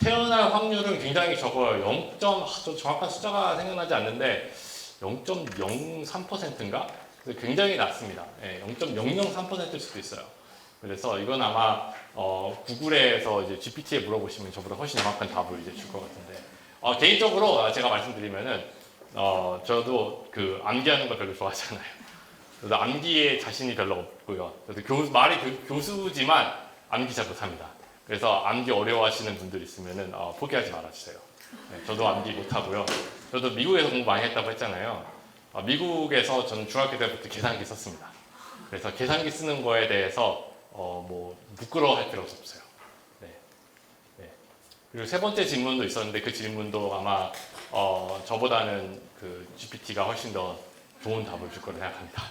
태어날 확률은 굉장히 적어요. 저 정확한 숫자가 생각나지 않는데 0.03%인가? 굉장히 낮습니다. 0.003%일 수도 있어요. 그래서 이건 아마 구글에서 이제 GPT에 물어보시면 저보다 훨씬 정확한 답을 이제 줄 것 같은데 개인적으로 제가 말씀드리면은 저도 그 암기하는 거 별로 좋아하지 않아요. 그래서 암기에 자신이 별로 없고요. 그래서 말이 교수지만 암기 잘 못합니다. 그래서 암기 어려워하시는 분들 있으면은 포기하지 말아주세요. 네, 저도 암기 못하고요. 저도 미국에서 공부 많이 했다고 했잖아요. 미국에서 저는 중학교 때부터 계산기 썼습니다. 그래서 계산기 쓰는 거에 대해서 뭐 부끄러워할 필요가 없어요. 네. 그리고 세 번째 질문도 있었는데 그 질문도 아마 저보다는 그 GPT가 훨씬 더 좋은 답을 줄 거라 생각합니다.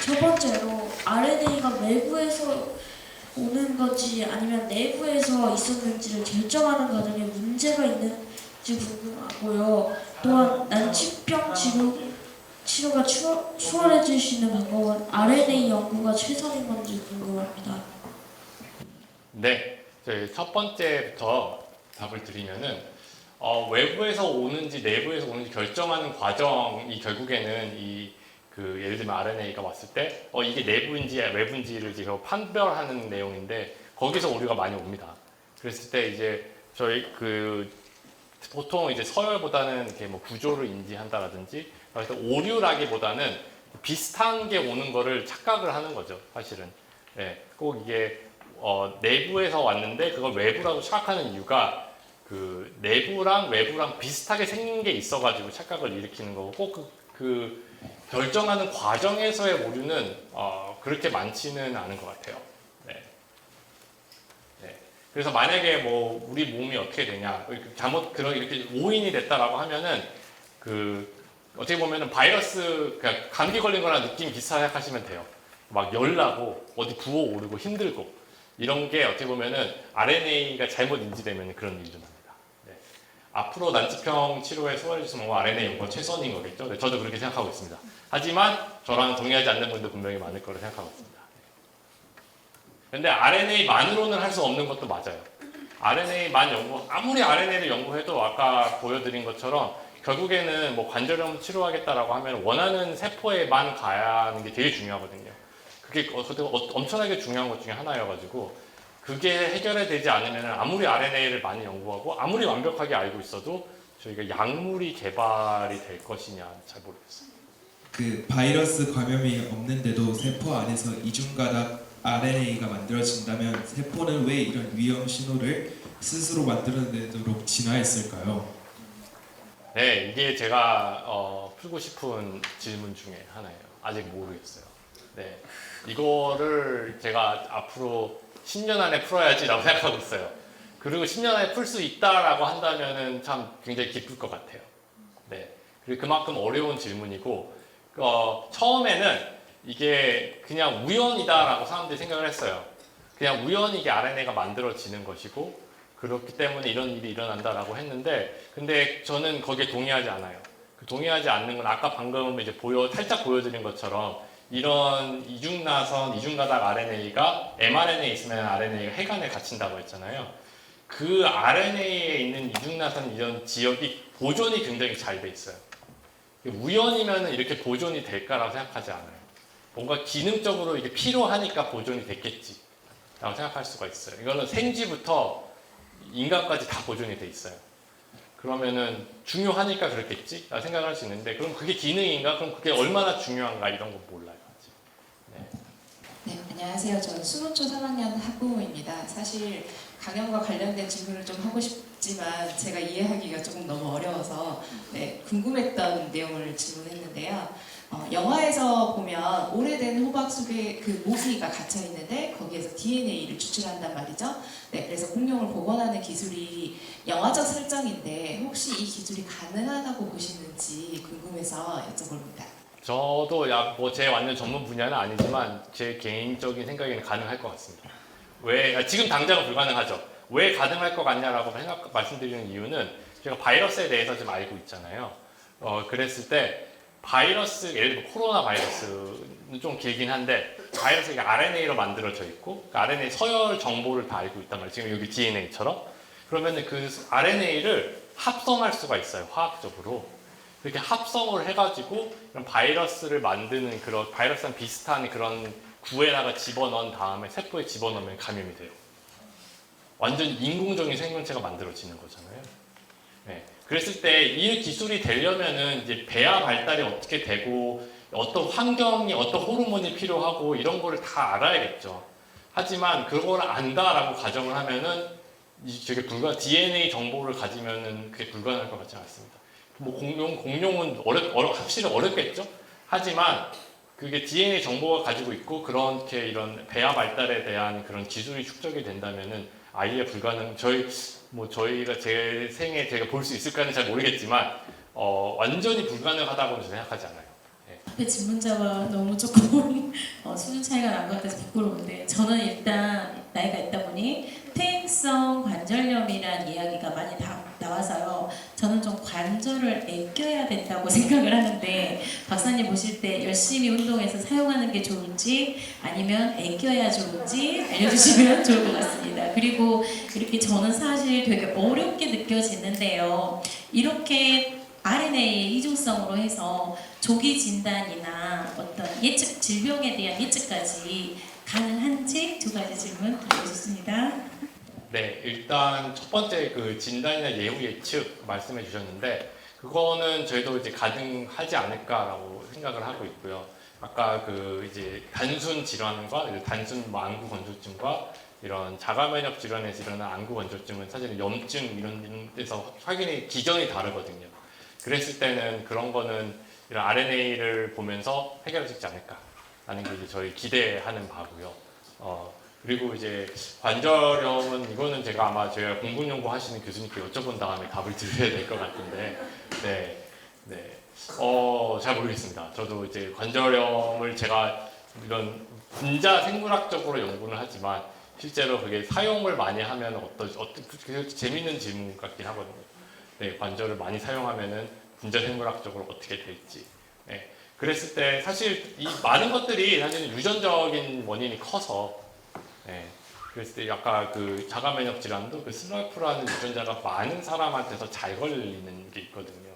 첫 번째로 RNA가 외부에서 오는 건지 아니면 내부에서 있었는지를 결정하는 과정에 문제가 있는지 궁금하고요. 또한 난치병 치료가 수월해질 수 있는 방법은 RNA 연구가 최선인 건지 궁금합니다. 네, 저희 첫 번째부터 답을 드리면은 외부에서 오는지 내부에서 오는지 결정하는 과정이 결국에는 예를 들면 RNA가 왔을 때 이게 내부인지 외부인지를 지금 판별하는 내용인데 거기서 오류가 많이 옵니다. 그랬을 때 이제 저희 보통 이제 서열보다는 이렇게 뭐 구조를 인지한다라든지 그래서 오류라기보다는 비슷한 게 오는 거를 착각을 하는 거죠, 사실은. 네, 꼭 이게 내부에서 왔는데 그걸 외부라고 착각하는 이유가 그 내부랑 외부랑 비슷하게 생긴 게 있어가지고 착각을 일으키는 거고 꼭 그 결정하는 과정에서의 오류는 그렇게 많지는 않은 것 같아요. 네. 그래서 만약에 뭐 우리 몸이 어떻게 되냐 이렇게 오인이 됐다라고 하면은 어떻게 보면은 그러니까 감기 걸린 거랑 느낌 비슷하게 생각하시면 돼요. 막 열나고 어디 부어오르고 힘들고 이런 게 어떻게 보면은 RNA가 잘못 인지되면 그런 일이 일어납니다. 네. 앞으로 난치병 치료에 수월해질 수 있는 RNA 연구가 최선인 거겠죠. 네, 저도 그렇게 생각하고 있습니다. 하지만 저랑 동의하지 않는 분도 분명히 많을 거라 생각하고 있습니다. 근데 RNA만으로는 할 수 없는 것도 맞아요. 아무리 RNA를 연구해도 아까 보여드린 것처럼 결국에는 뭐 관절염 치료하겠다라고 하면 원하는 세포에만 가야 하는 게 되게 중요하거든요. 그게 엄청나게 중요한 것 중에 하나여가지고 그게 해결되지 않으면 아무리 RNA를 많이 연구하고 아무리 완벽하게 알고 있어도 저희가 약물이 개발이 될 것이냐 잘 모르겠어요. 그 바이러스 감염이 없는데도 세포 안에서 이중가닥 RNA가 만들어진다면 세포는 왜 이런 위험 신호를 스스로 만들어내도록 진화했을까요? 네, 이게 제가 풀고 싶은 질문 중에 하나예요. 아직 모르겠어요. 네, 이거를 제가 앞으로 10년 안에 풀어야지라고 생각하고 있어요. 그리고 10년 안에 풀 수 있다라고 한다면은 참 굉장히 기쁠 것 같아요. 네, 그리고 그만큼 어려운 질문이고 처음에는 이게 그냥 우연이다라고 사람들이 생각을 했어요. 그냥 우연히 이게 RNA가 만들어지는 것이고 그렇기 때문에 이런 일이 일어난다라고 했는데, 근데 저는 거기에 동의하지 않아요. 동의하지 않는 건 아까 방금 이제 살짝 보여드린 것처럼 이런 이중나선, 이중가닥 RNA가 mRNA에 있으면 RNA가 해간에 갇힌다고 했잖아요. 그 RNA에 있는 이중나선 이런 지역이 보존이 굉장히 잘 돼 있어요. 우연이면 이렇게 보존이 될까라고 생각하지 않아요. 뭔가 기능적으로 이게 필요하니까 보존이 됐겠지라고 생각할 수가 있어요. 이거는 생쥐부터 인간까지 다 보존이 돼 있어요. 그러면은 중요하니까 그렇겠지? 라고 생각할 수 있는데, 그럼 그게 기능인가? 그럼 그게 얼마나 중요한가? 이런 건 몰라요. 아직. 네, 안녕하세요. 저는 수능초 3학년 학부모입니다. 사실 강연과 관련된 질문을 좀 하고 싶지만 제가 이해하기가 조금 너무 어려워서 궁금했던 내용을 질문했는데요. 영화에서 보면 오래된 호박 속에 그 모기가 갇혀 있는데 거기에서 DNA를 추출한단 말이죠. 그래서 공룡을 복원하는 기술이 영화적 설정인데 혹시 이 기술이 가능하다고 보시는지 궁금해서 여쭤봅니다. 저도 뭐 제 완전 전문 분야는 아니지만 제 개인적인 생각에는 가능할 것 같습니다. 왜 지금 당장은 불가능하죠. 왜 가능할 것 같냐라고 말씀드리는 이유는 제가 바이러스에 대해서 좀 알고 있잖아요. 그랬을 때 바이러스, 예를 들면 코로나 바이러스는 좀 길긴 한데 바이러스가 RNA로 만들어져 있고 그 RNA 서열 정보를 다 알고 있단 말이에요. 지금 여기 DNA처럼. 그러면 그 RNA를 합성할 수가 있어요. 화학적으로. 그렇게 합성을 해가지고 이런 바이러스를 만드는 그런 바이러스랑 비슷한 그런 구에다가 집어넣은 다음에 세포에 집어넣으면 감염이 돼요. 완전 인공적인 생명체가 만들어지는 거잖아요. 네. 그랬을 때 이 기술이 되려면은 이제 배아 발달이 어떻게 되고 어떤 환경이 어떤 호르몬이 필요하고 이런 거를 다 알아야겠죠. 하지만 그걸 안다라고 가정을 하면은 저게 DNA 정보를 가지면은 그게 불가능할 것 같지 않습니다. 뭐 공룡은 확실히 어렵겠죠. 하지만 그게 DNA 정보가 가지고 있고 그렇게 이런 배아 발달에 대한 그런 기술이 축적이 된다면은 아예 저희가 제 생에 제가 볼 수 있을까는 잘 모르겠지만 완전히 불가능하다고는 생각하지 않아요. 네. 앞에 질문자와 너무 조금 수준 차이가 난 것 같아서 부끄러운데, 저는 일단 나이가 있다 보니 퇴행성 관절염이란 이야기가 많이 나와서요. 저는 좀 관절을 아껴야 된다고 생각을 하는데, 박사님 보실 때 열심히 운동해서 사용하는 게 좋은지 아니면 아껴야 좋은지 알려주시면 좋을 것 같습니다. 그리고 이렇게 저는 사실 되게 어렵게 느껴지는데요. 이렇게 RNA의 이중성으로 해서 조기 진단이나 어떤 예측, 질병에 대한 예측까지 가능한지 두 가지 질문 드리겠습니다. 네, 일단 첫 번째 그 진단이나 예후 예측 말씀해 주셨는데 그거는 저희도 이제 가능하지 않을까라고 생각을 하고 있고요. 아까 그 이제 단순 질환과 단순 뭐 안구 건조증과 이런 자가 면역 질환에서 일어난 안구 건조증은 사실 염증 이런 데서 확연히 기전이 다르거든요. 그랬을 때는 그런 거는 이런 RNA를 보면서 해결할 수 있지 않을까라는 게 이제 저희 기대하는 바고요. 그리고 이제 관절염은 이거는 제가 아마 제가 공군 연구 하시는 교수님께 여쭤본 다음에 답을 드려야 될 것 같은데, 잘 모르겠습니다. 저도 이제 관절염을 제가 이런 분자 생물학적으로 연구를 하지만 실제로 그게 사용을 많이 하면 재밌는 질문 같긴 하거든요. 네, 관절을 많이 사용하면은 분자 생물학적으로 어떻게 될지. 네, 그랬을 때 사실 이 많은 것들이 사실은 유전적인 원인이 커서. 네, 그랬을 때 아까 그 자가 면역 질환도 그 스나이프라는 유전자가 많은 사람한테서 잘 걸리는 게 있거든요.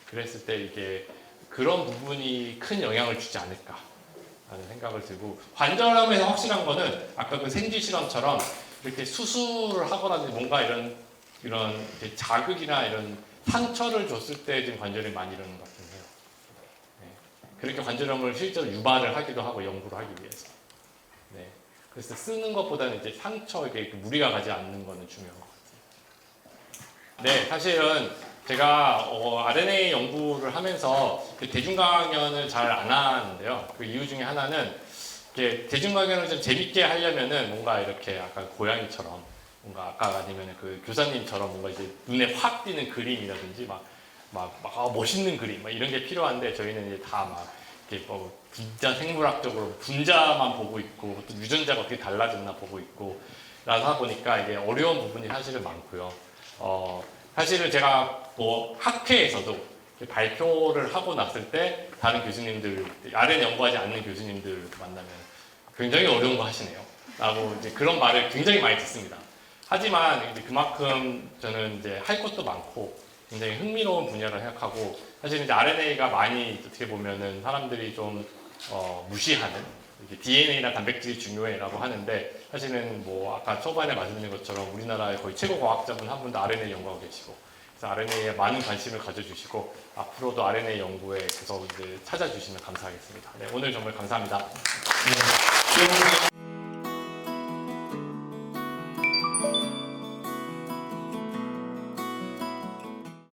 그랬을 때 이게 그런 부분이 큰 영향을 주지 않을까라는 생각을 들고, 관절염에서 확실한 거는 아까 그 생쥐 실험처럼 이렇게 수술을 하거나 뭔가 이런 자극이나 이런 상처를 줬을 때 지금 관절이 많이 일어나는 것 같긴 해요. 네. 그렇게 관절염을 실제로 유발을 하기도 하고 연구를 하기 위해서. 네. 그래서 쓰는 것보다는 이제 상처에 무리가 가지 않는 거는 중요한 것 같아요. 네, 사실은 제가 RNA 연구를 하면서 대중강연을 잘 안 하는데요. 그 이유 중에 하나는 이렇게 대중강연을 좀 재밌게 하려면은 뭔가 이렇게 약간 고양이처럼 뭔가 아까 아니면 그 교사님처럼 뭔가 이제 눈에 확 띄는 그림이라든지 멋있는 그림 이런 게 필요한데 저희는 이제 다 막 이렇게 분자 생물학적으로 분자만 보고 있고 또 유전자가 어떻게 달라졌나 보고 있고 라서 보니까 이게 어려운 부분이 사실은 많고요. 사실은 제가 뭐 학회에서도 발표를 하고 났을 때 다른 교수님들, RNA 연구하지 않는 교수님들 만나면 굉장히 어려운 거 하시네요. 라고 이제 그런 말을 굉장히 많이 듣습니다. 하지만 이제 그만큼 저는 이제 할 것도 많고 굉장히 흥미로운 분야를 생각하고 사실 이제 RNA가 많이 어떻게 보면은 사람들이 좀 무시하는 DNA나 단백질이 중요해라고 하는데 사실은 뭐 아까 초반에 말씀드린 것처럼 우리나라의 거의 최고 과학자분 한 분도 RNA 연구하고 계시고 그래서 RNA에 많은 관심을 가져주시고 앞으로도 RNA 연구에 계속 이제 찾아주시면 감사하겠습니다. 네, 오늘 정말 감사합니다. 네.